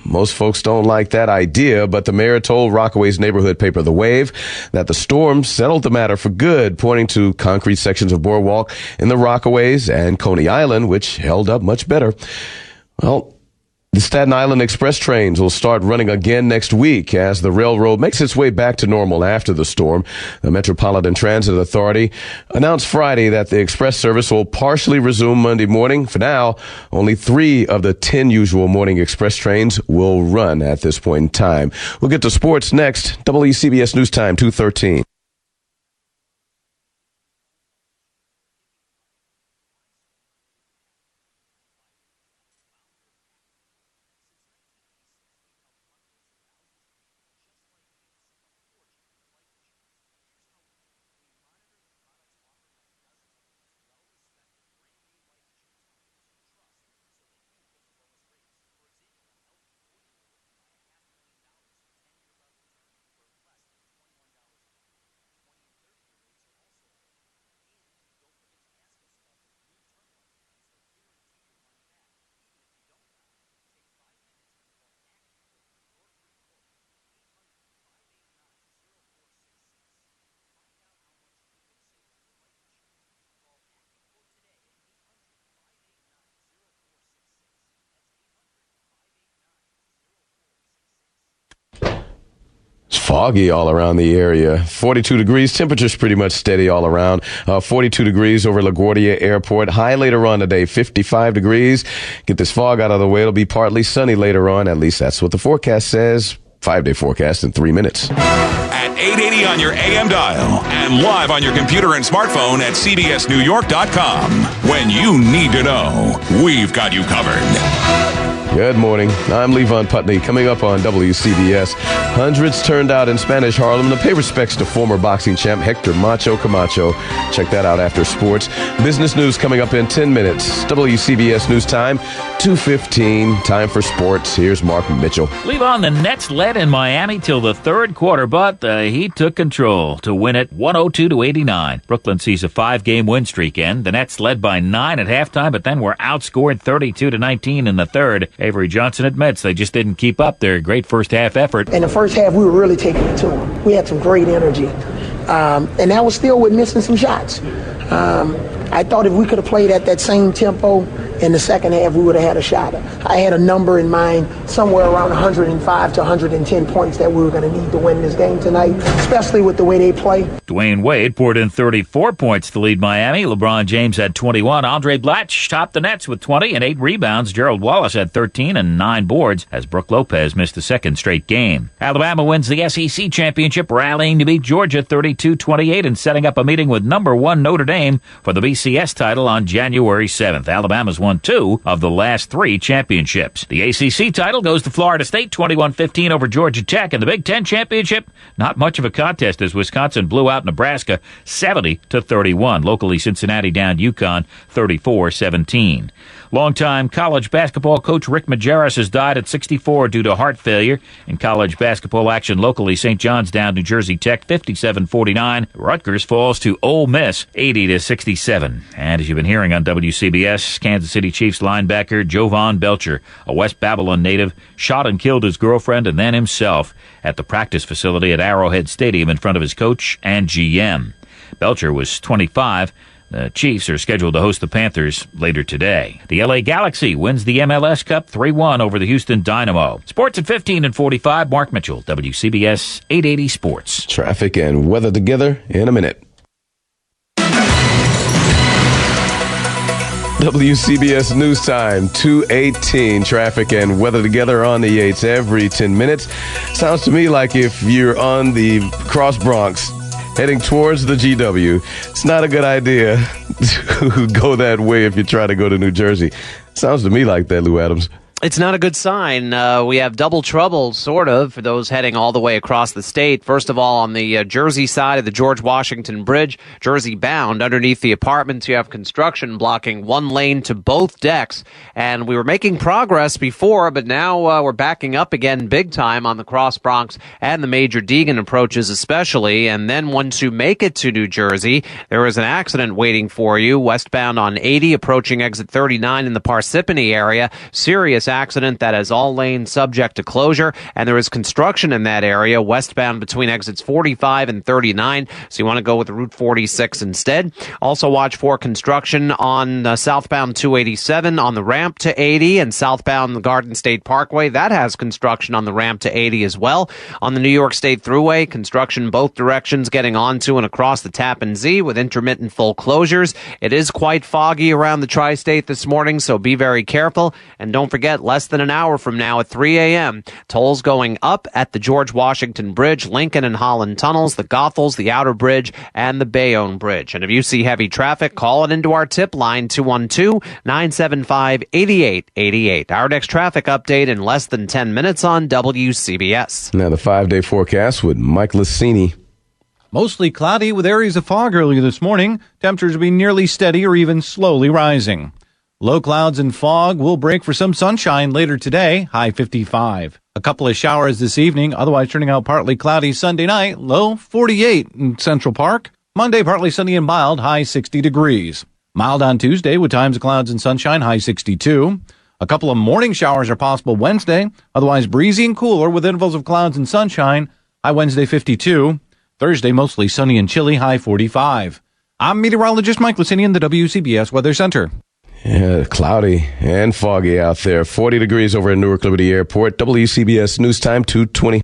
most folks don't like that idea, but the mayor told Rockaway's neighborhood paper The Wave that the storm settled the matter for good, pointing to concrete sections of boardwalk in the Rockaways and Coney Island, which held up much better. Well, the Staten Island Express trains will start running again next week as the railroad makes its way back to normal after the storm. The Metropolitan Transit Authority announced Friday that the express service will partially resume Monday morning. For now, only 3 of the 10 usual morning express trains will run at this point in time. We'll get to sports next. WCBS News Time, 2:13. foggy all around the area. 42 degrees. Temperature's pretty much steady all around. 42 degrees over LaGuardia Airport. High later on today, 55 degrees. Get this fog out of the way. It'll be partly sunny later on. At least that's what the forecast says. 5-day forecast in 3 minutes. At 880 on your AM dial and live on your computer and smartphone at cbsnewyork.com. When you need to know, we've got you covered. Good morning. I'm Levon Putney. Coming up on WCBS, hundreds turned out in Spanish Harlem to pay respects to former boxing champ Hector Macho Camacho. Check that out after sports. Business news coming up in 10 minutes. WCBS News Time, 2:15. Time for sports. Here's Mark Mitchell. Levon, the Nets led in Miami till the third quarter, but the Heat took control to win it 102-89. Brooklyn sees a 5-game win streak end. The Nets led by 9 at halftime, but then were outscored 32-19 in the third. Avery Johnson admits they just didn't keep up their great first-half effort. In the first half, we were really taking it to them. We had some great energy. And that was still with missing some shots. I thought if we could have played at that same tempo in the second half, we would have had a shot. I had a number in mind, somewhere around 105 to 110 points that we were going to need to win this game tonight, especially with the way they play. Dwayne Wade poured in 34 points to lead Miami. LeBron James had 21. Andre Blatch topped the Nets with 20 and 8 rebounds. Gerald Wallace had 13 and 9 boards as Brook Lopez missed a second straight game. Alabama wins the SEC championship, rallying to beat Georgia 32-28 and setting up a meeting with number 1 Notre Dame for the BCS title on January 7th. Alabama's won 2 of the last 3 championships. The ACC title goes to Florida State 21-15 over Georgia Tech, and the Big Ten championship, not much of a contest as Wisconsin blew out Nebraska 70-31. Locally, Cincinnati downed UConn 34-17. Longtime college basketball coach Rick Majerus has died at 64 due to heart failure. In college basketball action locally, St. John's downed New Jersey Tech 57-49. Rutgers falls to Ole Miss 80-67. And as you've been hearing on WCBS, Kansas City Chiefs linebacker Jovan Belcher, a West Babylon native, shot and killed his girlfriend and then himself at the practice facility at Arrowhead Stadium in front of his coach and GM. Belcher was 25. The Chiefs are scheduled to host the Panthers later today. The LA Galaxy wins the MLS Cup 3-1 over the Houston Dynamo. Sports at 15:45. Mark Mitchell, WCBS 880 Sports. Traffic and weather together in a minute. WCBS News Time, 2:18. Traffic and weather together on the 8s every 10 minutes. Sounds to me like if you're on the Cross Bronx heading towards the GW, it's not a good idea to go that way if you try to go to New Jersey. Sounds to me like that, Lou Adams. It's not a good sign. We have double trouble, sort of, for those heading all the way across the state. First of all, on the Jersey side of the George Washington Bridge, Jersey bound, underneath the apartments, you have construction blocking one lane to both decks. And we were making progress before, but now we're backing up again big time on the Cross Bronx and the Major Deegan approaches especially. And then once you make it to New Jersey, there is an accident waiting for you, westbound on 80, approaching exit 39 in the Parsippany area. Serious accident that has all lanes subject to closure, and there is construction in that area westbound between exits 45 and 39, so you want to go with Route 46 instead. Also watch for construction on southbound 287 on the ramp to 80 and southbound the Garden State Parkway. That has construction on the ramp to 80 as well. On the New York State Thruway, construction both directions getting onto and across the Tappan Zee with intermittent full closures. It is quite foggy around the tri-state this morning, so be very careful, and don't forget, less than an hour from now at 3 a.m., tolls going up at the George Washington Bridge, Lincoln and Holland tunnels, the Goethals, the Outer Bridge, and the Bayonne Bridge. And if you see heavy traffic, call it into our tip line, 212-975-8888. Our next traffic update in less than 10 minutes on WCBS. Now the 5-day forecast with Mike Lacini. Mostly cloudy with areas of fog early this morning. Temperatures will be nearly steady or even slowly rising. Low clouds and fog will break for some sunshine later today, high 55. A couple of showers this evening, otherwise turning out partly cloudy Sunday night, low 48 in Central Park. Monday, partly sunny and mild, high 60 degrees. Mild on Tuesday with times of clouds and sunshine, high 62. A couple of morning showers are possible Wednesday, otherwise breezy and cooler with intervals of clouds and sunshine, high Wednesday 52. Thursday, mostly sunny and chilly, high 45. I'm meteorologist Mike Lacini in the WCBS Weather Center. Yeah, cloudy and foggy out there. 40 degrees over at Newark Liberty Airport. WCBS News Time, 2:20.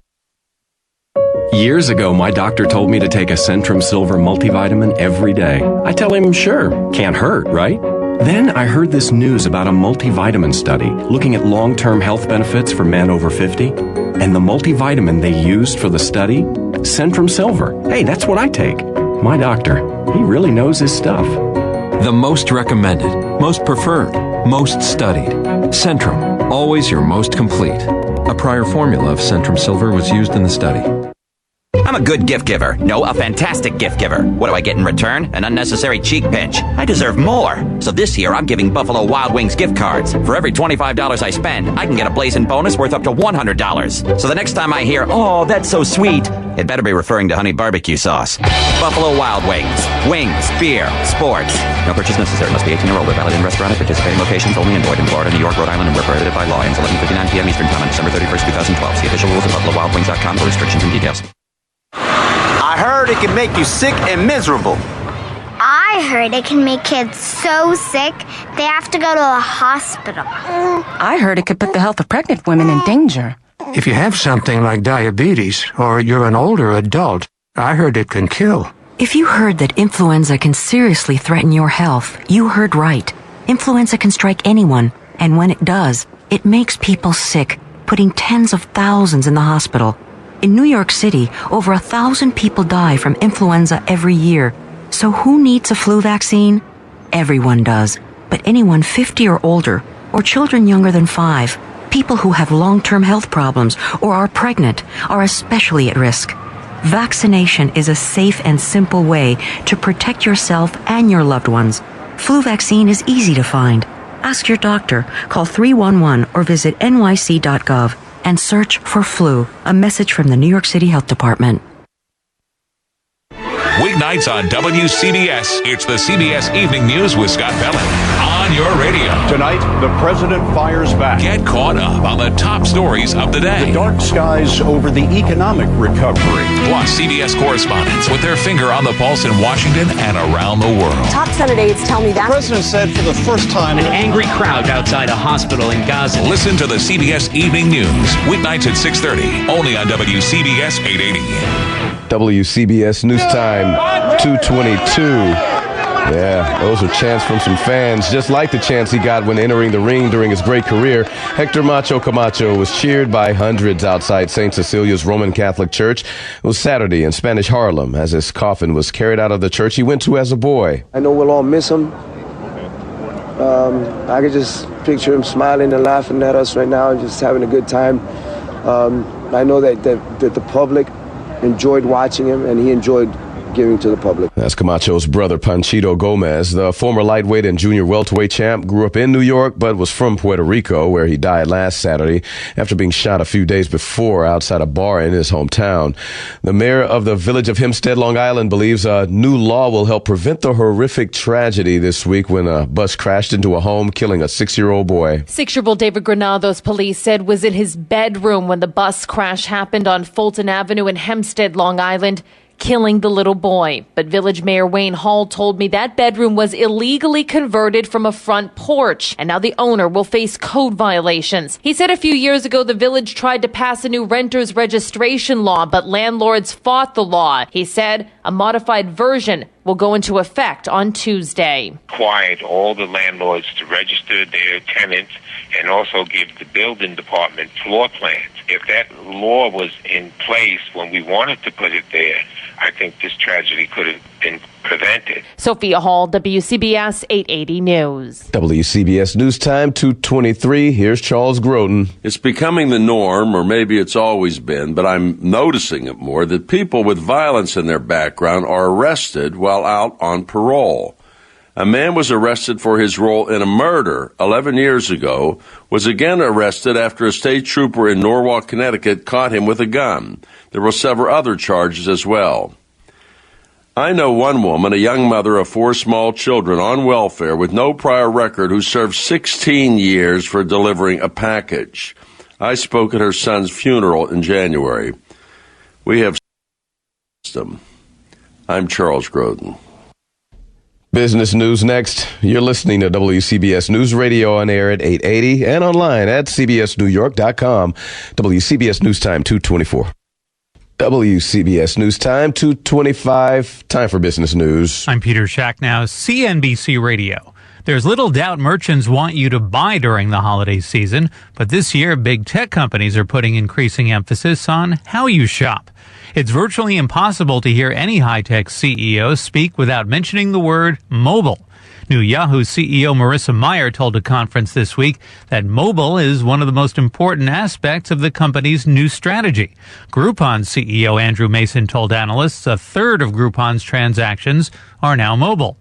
Years ago, my doctor told me to take a Centrum Silver multivitamin every day. I tell him, sure, can't hurt, right? Then I heard this news about a multivitamin study looking at long-term health benefits for men over 50. And the multivitamin they used for the study? Centrum Silver. Hey, that's what I take. My doctor, he really knows his stuff. The most recommended, most preferred, most studied. Centrum, always your most complete. A prior formula of Centrum Silver was used in the study. I'm a good gift giver. No, a fantastic gift giver. What do I get in return? An unnecessary cheek pinch. I deserve more. So this year, I'm giving Buffalo Wild Wings gift cards. For every $25 I spend, I can get a blazing bonus worth up to $100. So the next time I hear, "Oh, that's so sweet," it better be referring to honey barbecue sauce. Buffalo Wild Wings. Wings, beer, sports. No purchase necessary. Must be 18 or older. Valid in restaurant at participating locations only. And void in Florida, New York, Rhode Island, and where prohibited by law. Ends 11:59 p.m. Eastern Time on December 31st, 2012. See official rules at BuffaloWildWings.com for restrictions and details. I heard it can make you sick and miserable. I heard it can make kids so sick they have to go to a hospital. I heard it could put the health of pregnant women in danger. If you have something like diabetes or you're an older adult, I heard it can kill. If you heard that influenza can seriously threaten your health, you heard right. Influenza can strike anyone, and when it does, it makes people sick, putting tens of thousands in the hospital. In New York City, over 1,000 people die from influenza every year. So who needs a flu vaccine? Everyone does. But anyone 50 or older, or children younger than 5, people who have long-term health problems or are pregnant, are especially at risk. Vaccination is a safe and simple way to protect yourself and your loved ones. Flu vaccine is easy to find. Ask your doctor, call 311 or visit nyc.gov. and search for flu. A message from the New York City Health Department. Weeknights on WCBS, it's the CBS Evening News with Scott Pellin on your radio. Tonight, the president fires back. Get caught up on the top stories of the day. The dark skies over the economic recovery. Plus, CBS correspondents with their finger on the pulse in Washington and around the world. Top Senate aides tell me that. The president said for the first time, an angry crowd outside a hospital in Gaza. Listen to the CBS Evening News, weeknights at 6:30, only on WCBS 880. WCBS News Time 222. Yeah, those are chants from some fans, just like the chants he got when entering the ring during his great career. Hector Macho Camacho was cheered by hundreds outside St. Cecilia's Roman Catholic Church. It was Saturday in Spanish Harlem as his coffin was carried out of the church he went to as a boy. I know we'll all miss him. I could just picture him smiling and laughing at us right now, just having a good time. I know that the public enjoyed watching him, and he enjoyed giving to the public. That's Camacho's brother, Panchito Gomez. The former lightweight and junior welterweight champ grew up in New York, but was from Puerto Rico, where he died last Saturday after being shot a few days before outside a bar in his hometown. The mayor of the village of Hempstead, Long Island, believes a new law will help prevent the horrific tragedy this week when a bus crashed into a home, killing a 6-year-old boy. 6-year-old David Granados, police said, was in his bedroom when the bus crash happened on Fulton Avenue in Hempstead, Long Island, killing the little boy. But Village Mayor Wayne Hall told me that bedroom was illegally converted from a front porch, and now the owner will face code violations. He said a few years ago the village tried to pass a new renter's registration law, but landlords fought the law. He said a modified version will go into effect on Tuesday. Required all the landlords to register their tenants and also give the building department floor plans. If that law was in place when we wanted to put it there, I think this tragedy could have been prevented. Sophia Hall, WCBS 880 News. WCBS News Time 223. Here's Charles Grodin. It's becoming the norm, or maybe it's always been, but I'm noticing it more, that people with violence in their background are arrested while out on parole. A man was arrested for his role in a murder 11 years ago, was again arrested after a state trooper in Norwalk, Connecticut caught him with a gun. There were several other charges as well. I know one woman, a young mother of 4 small children on welfare with no prior record, who served 16 years for delivering a package. I spoke at her son's funeral in January. We have system. I'm Charles Grodin. Business news next. You're listening to WCBS News Radio on air at 880 and online at cbsnewyork.com. WCBS News Time 224. WCBS News Time, 2:25. Time for business news. I'm Peter Shacknow, CNBC Radio. There's little doubt merchants want you to buy during the holiday season, but this year big tech companies are putting increasing emphasis on how you shop. It's virtually impossible to hear any high-tech CEO speak without mentioning the word mobile. New Yahoo CEO Marissa Mayer told a conference this week that mobile is one of the most important aspects of the company's new strategy. Groupon CEO Andrew Mason told analysts a third of Groupon's transactions are now mobile.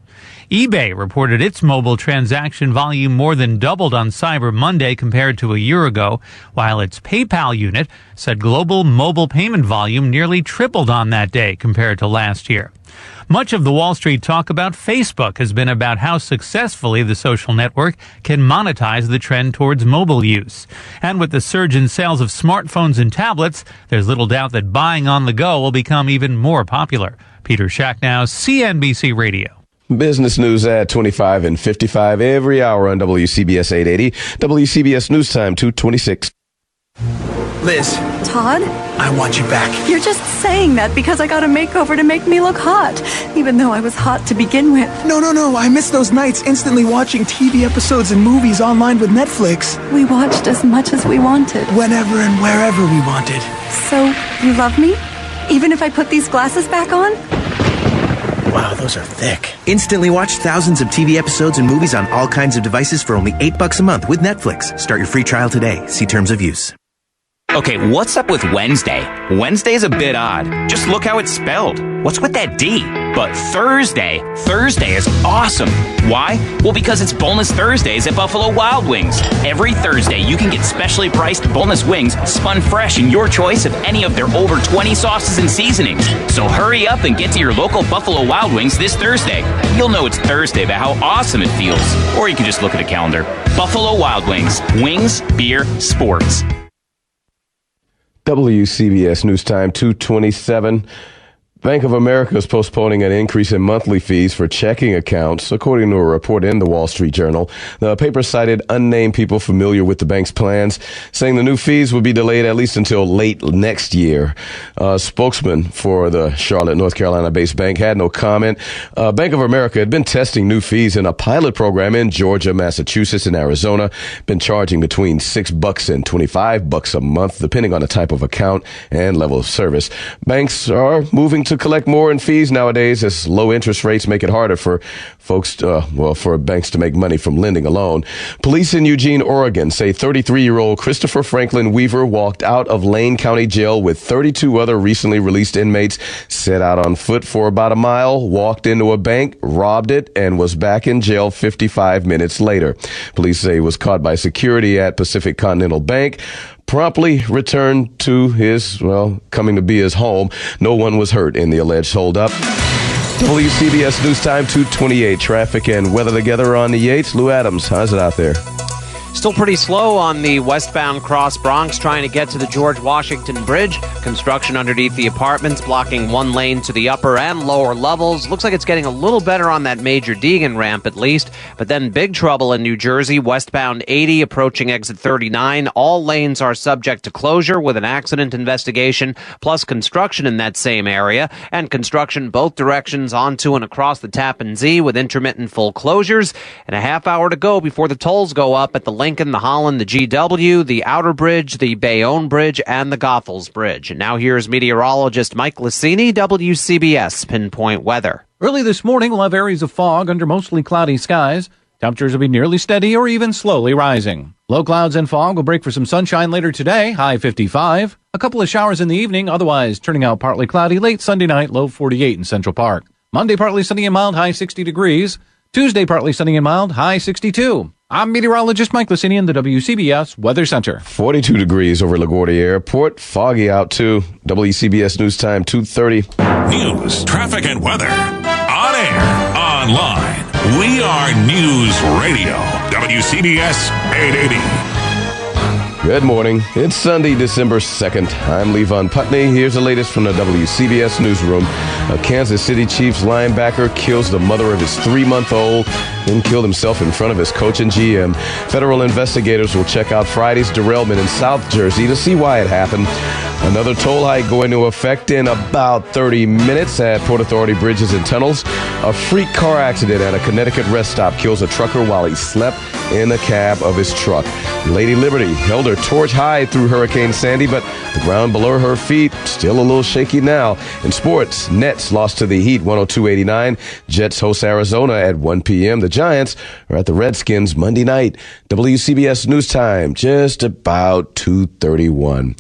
eBay reported its mobile transaction volume more than doubled on Cyber Monday compared to a year ago, while its PayPal unit said global mobile payment volume nearly tripled on that day compared to last year. Much of the Wall Street talk about Facebook has been about how successfully the social network can monetize the trend towards mobile use. And with the surge in sales of smartphones and tablets, there's little doubt that buying on the go will become even more popular. Peter Shacknow, CNBC Radio. Business news at 25 and 55 every hour on WCBS 880. WCBS News Time, 2:26. Liz. Todd? I want you back. You're just saying that because I got a makeover to make me look hot, even though I was hot to begin with. No. I miss those nights instantly watching TV episodes and movies online with Netflix. We watched as much as we wanted. Whenever and wherever we wanted. So, you love me? Even if I put these glasses back on? Wow, those are thick. Instantly watch thousands of TV episodes and movies on all kinds of devices for only $8 a month with Netflix. Start your free trial today. See terms of use. Okay, what's up with Wednesday? Wednesday's a bit odd. Just look how it's spelled. What's with that D? But Thursday is awesome. Why? Well, because it's Boneless Thursdays at Buffalo Wild Wings. Every Thursday, you can get specially priced boneless wings spun fresh in your choice of any of their over 20 sauces and seasonings. So hurry up and get to your local Buffalo Wild Wings this Thursday. You'll know it's Thursday by how awesome it feels. Or you can just look at a calendar. Buffalo Wild Wings. Wings, beer, sports. WCBS News Time, 2:27. Bank of America is postponing an increase in monthly fees for checking accounts, according to a report in the Wall Street Journal. The paper cited unnamed people familiar with the bank's plans, saying the new fees will be delayed at least until late next year. A spokesman for the Charlotte, North Carolina-based bank had no comment. Bank of America had been testing new fees in a pilot program in Georgia, Massachusetts, and Arizona, been charging between $6 and $25 a month, depending on the type of account and level of service. Banks are moving to collect more in fees nowadays as low interest rates make it harder for folks, for banks to make money from lending alone. Police in Eugene, Oregon say 33-year-old Christopher Franklin Weaver walked out of Lane County Jail with 32 other recently released inmates, set out on foot for about a mile, walked into a bank, robbed it, and was back in jail 55 minutes later. Police say he was caught by security at Pacific Continental Bank, promptly returned to his, coming to be his home. No one was hurt in the alleged holdup. WCBS News Time, 2:28. Traffic and weather together on the Yates. Lou Adams, how's it out there? Still pretty slow on the westbound Cross Bronx trying to get to the George Washington Bridge. Construction underneath the apartments blocking one lane to the upper and lower levels. Looks like it's getting a little better on that Major Deegan ramp at least. But then big trouble in New Jersey, westbound 80 approaching exit 39. All lanes are subject to closure with an accident investigation plus construction in that same area. And construction both directions onto and across the Tappan Zee with intermittent full closures. And a half hour to go before the tolls go up at the Lincoln, the Holland, the GW, the Outer Bridge, the Bayonne Bridge, and the Goethals Bridge. And now here's meteorologist Mike Lacini, WCBS Pinpoint Weather. Early this morning, we'll have areas of fog under mostly cloudy skies. Temperatures will be nearly steady or even slowly rising. Low clouds and fog will break for some sunshine later today, high 55. A couple of showers in the evening, otherwise turning out partly cloudy late Sunday night, low 48 in Central Park. Monday, partly sunny and mild, high 60 degrees. Tuesday, partly sunny and mild, high 62. I'm meteorologist Mike Lacini in the WCBS Weather Center. 42 degrees over LaGuardia Airport. Foggy out too. WCBS News Time, 2:30. News, traffic, and weather. On air, online. We are News Radio. WCBS 880. Good morning. It's Sunday, December 2nd. I'm Levon Putney. Here's the latest from the WCBS newsroom. A Kansas City Chiefs linebacker kills the mother of his 3-month-old then killed himself in front of his coach and GM. Federal investigators will check out Friday's derailment in South Jersey to see why it happened. Another toll hike going into effect in about 30 minutes at Port Authority bridges and tunnels. A freak car accident at a Connecticut rest stop kills a trucker while he slept in the cab of his truck. Lady Liberty held her torch high through Hurricane Sandy, but the ground below her feet still a little shaky now. In sports, Nets lost to the Heat 102-89. Jets host Arizona at 1 p.m. The Giants are at the Redskins Monday night. WCBS News Time, just about 2:31.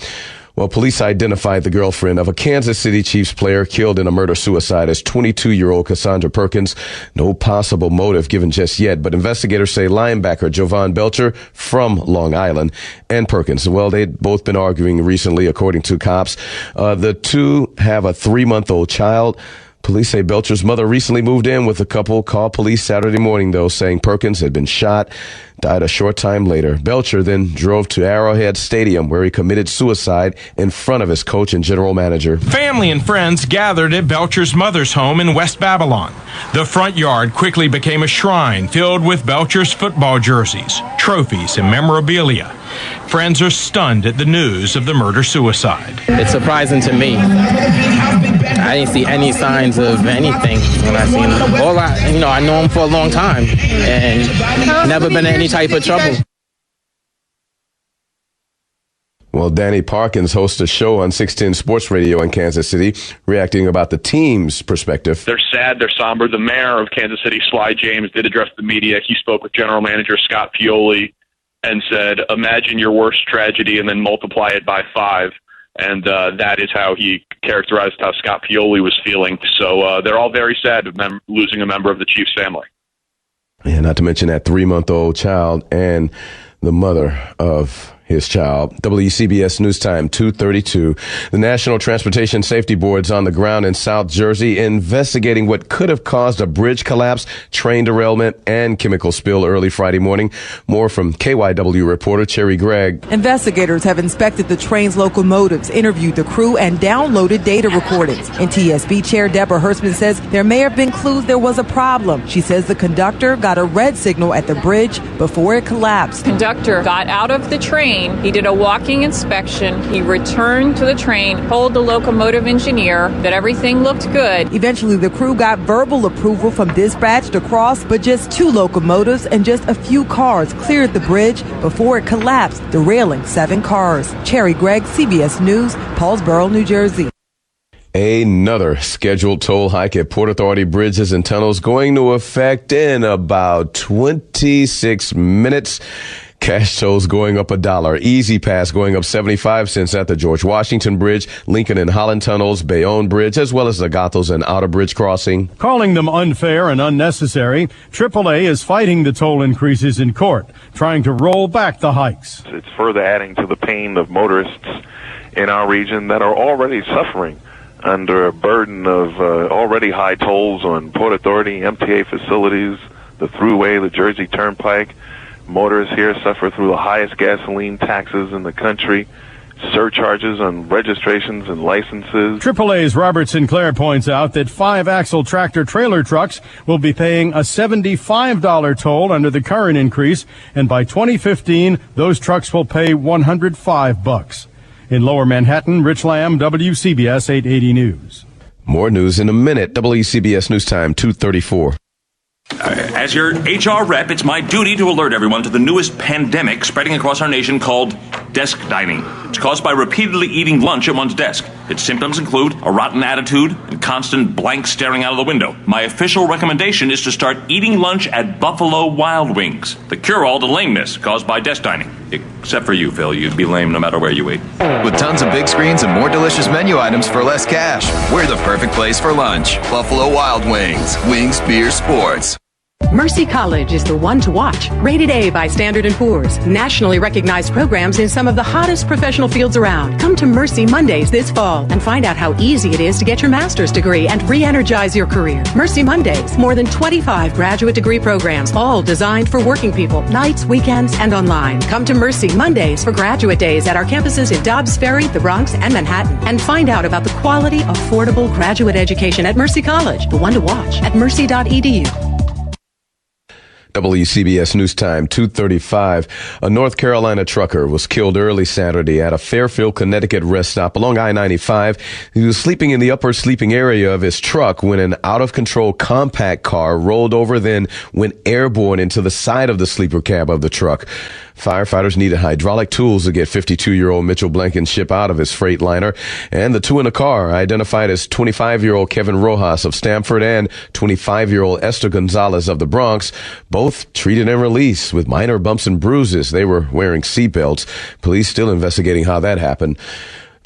Well, police identified the girlfriend of a Kansas City Chiefs player killed in a murder-suicide as 22-year-old Cassandra Perkins. No possible motive given just yet, but investigators say linebacker Jovan Belcher from Long Island and Perkins, well, they'd both been arguing recently, according to cops. The two have a 3-month-old child. Police say Belcher's mother recently moved in with the couple. Called police Saturday morning, though, saying Perkins had been shot, died a short time later. Belcher then drove to Arrowhead Stadium, where he committed suicide in front of his coach and general manager. Family and friends gathered at Belcher's mother's home in West Babylon. The front yard quickly became a shrine filled with Belcher's football jerseys, trophies, and memorabilia. Friends are stunned at the news of the murder-suicide. It's surprising to me. I didn't see any signs of anything when I seen him. I know him for a long time and never been in any type of trouble. Well, Danny Parkins hosts a show on 610 Sports Radio in Kansas City, reacting about the team's perspective. They're sad, they're somber. The mayor of Kansas City, Sly James, did address the media. He spoke with general manager Scott Pioli and said, imagine your worst tragedy and then multiply it by 5. And that is how he characterized how Scott Pioli was feeling. So they're all very sad losing a member of the Chiefs family. And not to mention that 3-month-old child and the mother of his child. WCBS News Time, 2:32. The National Transportation Safety Board's on the ground in South Jersey investigating what could have caused a bridge collapse, train derailment, and chemical spill early Friday morning. More from KYW reporter Cherry Gregg. Investigators have inspected the train's locomotives, interviewed the crew, and downloaded data recordings. NTSB Chair Deborah Hertzman says there may have been clues there was a problem. She says the conductor got a red signal at the bridge before it collapsed. Conductor got out of the train. He did a walking inspection. He returned to the train, told the locomotive engineer that everything looked good. Eventually, the crew got verbal approval from dispatch to cross, but just 2 locomotives and just a few cars cleared the bridge before it collapsed, derailing 7 cars. Cherry Gregg, CBS News, Paulsboro, New Jersey. Another scheduled toll hike at Port Authority bridges and tunnels going into effect in about 26 minutes. Cash tolls going up $1. Easy Pass going up 75 cents at the George Washington Bridge, Lincoln and Holland Tunnels, Bayonne Bridge, as well as the Goethals and Outer Bridge Crossing. Calling them unfair and unnecessary, AAA is fighting the toll increases in court, trying to roll back the hikes. It's further adding to the pain of motorists in our region that are already suffering under a burden of already high tolls on Port Authority, MTA facilities, the Thruway, the Jersey Turnpike. Motorists here suffer through the highest gasoline taxes in the country, surcharges on registrations and licenses. AAA's Robert Sinclair points out that 5-axle tractor-trailer trucks will be paying a $75 toll under the current increase, and by 2015, those trucks will pay $105. In Lower Manhattan, Rich Lamb, WCBS 880 News. More news in a minute. WCBS News Time, 2:34. As your HR rep, it's my duty to alert everyone to the newest pandemic spreading across our nation called desk dining. It's caused by repeatedly eating lunch at one's desk. Its symptoms include a rotten attitude and constant blank staring out of the window. My official recommendation is to start eating lunch at Buffalo Wild Wings, the cure-all to lameness caused by desk dining. Except for you, Phil. You'd be lame no matter where you ate. With tons of big screens and more delicious menu items for less cash, we're the perfect place for lunch. Buffalo Wild Wings. Wings, beer, sports. Mercy College is the one to watch. Rated A by Standard & Poor's. Nationally recognized programs in some of the hottest professional fields around. Come to Mercy Mondays this fall and find out how easy it is to get your master's degree and re-energize your career. Mercy Mondays. More than 25 graduate degree programs, all designed for working people, nights, weekends, and online. Come to Mercy Mondays for graduate days at our campuses in Dobbs Ferry, the Bronx, and Manhattan. And find out about the quality, affordable graduate education at Mercy College. The one to watch at mercy.edu. WCBS News Time, 2:35. A North Carolina trucker was killed early Saturday at a Fairfield, Connecticut rest stop along I-95. He was sleeping in the upper sleeping area of his truck when an out-of-control compact car rolled over, then went airborne into the side of the sleeper cab of the truck. Firefighters needed hydraulic tools to get 52-year-old Mitchell Blankenship out of his Freightliner, and the two in the car, identified as 25-year-old Kevin Rojas of Stamford and 25-year-old Esther Gonzalez of the Bronx, both treated and released with minor bumps and bruises. They were wearing seatbelts. Police still investigating how that happened.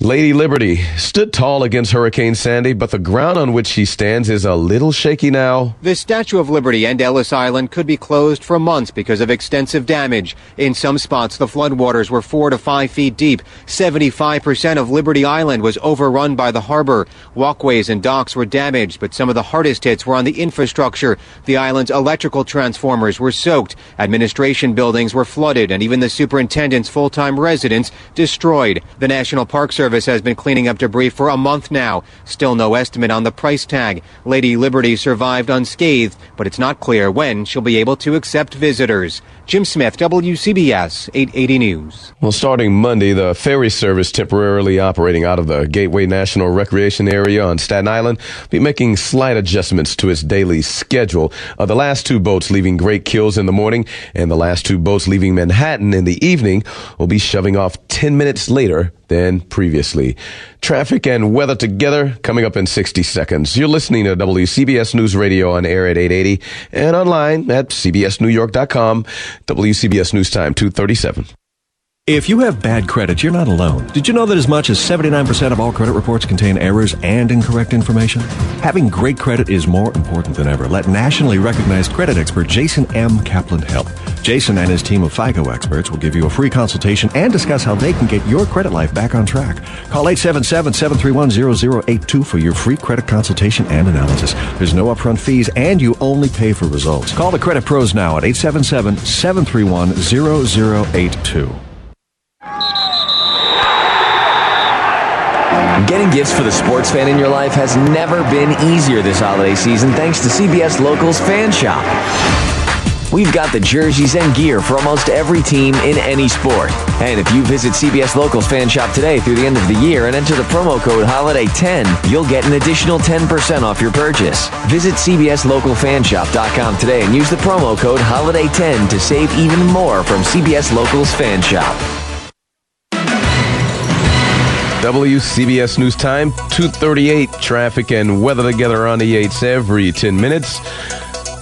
Lady Liberty stood tall against Hurricane Sandy, but the ground on which she stands is a little shaky now. The Statue of Liberty and Ellis Island could be closed for months because of extensive damage. In some spots, the floodwaters were 4 to 5 feet deep. 75% of Liberty Island was overrun by the harbor. Walkways and docks were damaged, but some of the hardest hits were on the infrastructure. The island's electrical transformers were soaked. Administration buildings were flooded, and even the superintendent's full-time residence destroyed. The National Park Service has been cleaning up debris for a month now. Still no estimate on the price tag. Lady Liberty survived unscathed, but it's not clear when she'll be able to accept visitors. Jim Smith, WCBS 880 News. Well, starting Monday, the ferry service temporarily operating out of the Gateway National Recreation Area on Staten Island will be making slight adjustments to its daily schedule. The last two boats leaving Great Kills in the morning and the last two boats leaving Manhattan in the evening will be shoving off 10 minutes later than previously. Traffic and weather together coming up in 60 seconds. You're listening to WCBS News Radio on air at 880 and online at cbsnewyork.com. WCBS News Time, 2:37. If you have bad credit, you're not alone. Did you know that as much as 79% of all credit reports contain errors and incorrect information? Having great credit is more important than ever. Let nationally recognized credit expert Jason M. Kaplan help. Jason and his team of FICO experts will give you a free consultation and discuss how they can get your credit life back on track. Call 877-731-0082 for your free credit consultation and analysis. There's no upfront fees, and you only pay for results. Call the credit pros now at 877-731-0082. Getting gifts for the sports fan in your life has never been easier this holiday season thanks to CBS Locals Fan Shop. We've got the jerseys and gear for almost every team in any sport. And if you visit CBS Locals Fan Shop today through the end of the year and enter the promo code HOLIDAY10, you'll get an additional 10% off your purchase. Visit cbslocalfanshop.com today and use the promo code HOLIDAY10 to save even more from CBS Locals Fan Shop. WCBS News Time, 2:38. Traffic and weather together on the 8s every 10 minutes.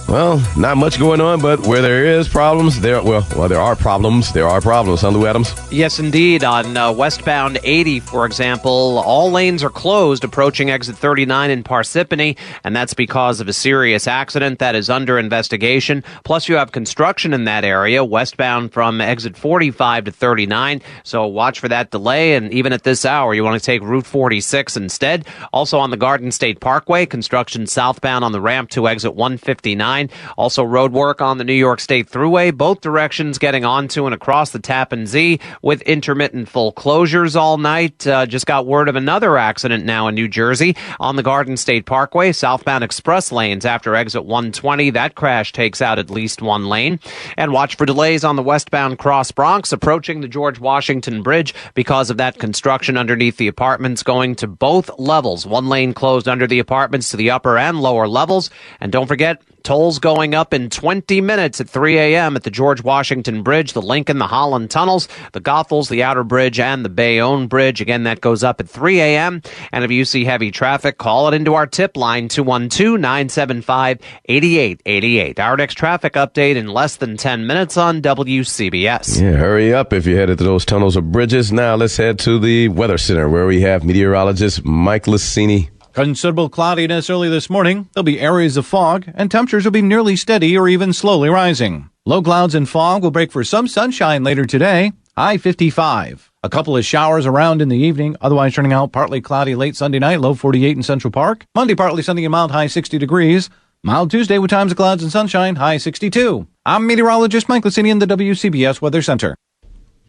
Well, not much going on, but where there is problems, there are problems. There are problems, huh, Lou Adams? Yes, indeed. On westbound 80, for example, all lanes are closed approaching exit 39 in Parsippany, and that's because of a serious accident that is under investigation. Plus, you have construction in that area, westbound from exit 45 to 39, so watch for that delay, and even at this hour, you want to take Route 46 instead. Also on the Garden State Parkway, construction southbound on the ramp to exit 159. Also road work on the New York State Thruway, both directions getting onto and across the Tappan Zee with intermittent full closures all night. Just got word of another accident now in New Jersey on the Garden State Parkway, southbound express lanes after exit 120. That crash takes out at least one lane. And watch for delays on the westbound Cross Bronx approaching the George Washington Bridge because of that construction underneath the apartments going to both levels. One lane closed under the apartments to the upper and lower levels. And don't forget, tolls going up in 20 minutes at 3 a.m. at the George Washington Bridge, the Lincoln, the Holland Tunnels, the Goethals, the Outer Bridge, and the Bayonne Bridge. Again, that goes up at 3 a.m. And if you see heavy traffic, call it into our tip line, 212-975-8888. Our next traffic update in less than 10 minutes on WCBS. Yeah, hurry up if you're headed to those tunnels or bridges. Now let's head to the Weather Center where we have meteorologist Mike Lucini. Considerable cloudiness early this morning. There'll be areas of fog, and temperatures will be nearly steady or even slowly rising. Low clouds and fog will break for some sunshine later today. High 55. A couple of showers around in the evening, otherwise turning out partly cloudy late Sunday night, low 48 in Central Park. Monday, partly sunny and mild, high 60 degrees. Mild Tuesday with times of clouds and sunshine, high 62. I'm meteorologist Mike Lucini in the WCBS Weather Center.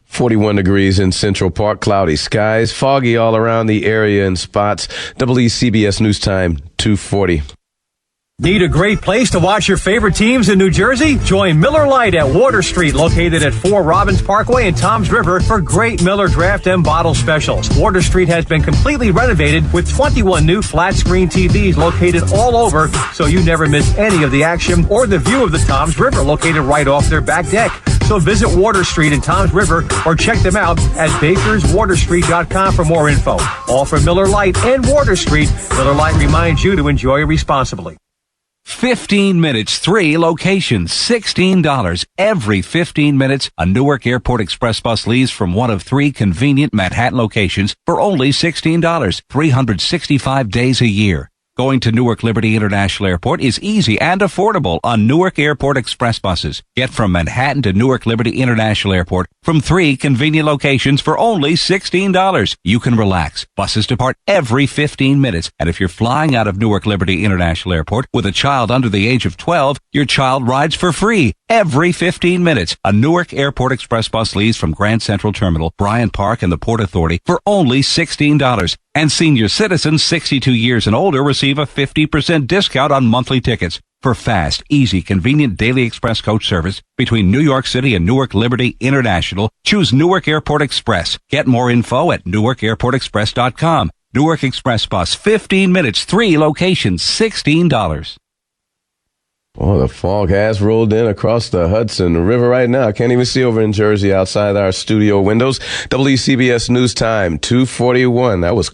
41 degrees in Central Park, cloudy skies, foggy all around the area in spots. WCBS News Time, 2:40. Need a great place to watch your favorite teams in New Jersey? Join Miller Lite at Water Street, located at 4 Robbins Parkway in Toms River, for great Miller Draft and bottle specials. Water Street has been completely renovated with 21 new flat-screen TVs located all over, so you never miss any of the action or the view of the Toms River, located right off their back deck. So visit Water Street in Toms River or check them out at bakerswaterstreet.com for more info. All for Miller Lite and Water Street. Miller Lite reminds you to enjoy responsibly. 15 minutes, 3 locations, $16. Every 15 minutes, a Newark Airport Express bus leaves from one of 3 convenient Manhattan locations for only $16, 365 days a year. Going to Newark Liberty International Airport is easy and affordable on Newark Airport Express buses. Get from Manhattan to Newark Liberty International Airport from 3 convenient locations for only $16. You can relax. Buses depart every 15 minutes. And if you're flying out of Newark Liberty International Airport with a child under the age of 12, your child rides for free. Every 15 minutes, a Newark Airport Express bus leaves from Grand Central Terminal, Bryant Park, and the Port Authority for only $16. And senior citizens 62 years and older receive a 50% discount on monthly tickets. For fast, easy, convenient daily express coach service between New York City and Newark Liberty International, choose Newark Airport Express. Get more info at newarkairportexpress.com. Newark Express Bus, 15 minutes, 3 locations, $16. Oh, the fog has rolled in across the Hudson River right now. I can't even see over in Jersey outside our studio windows. WCBS News Time, 2:41. That was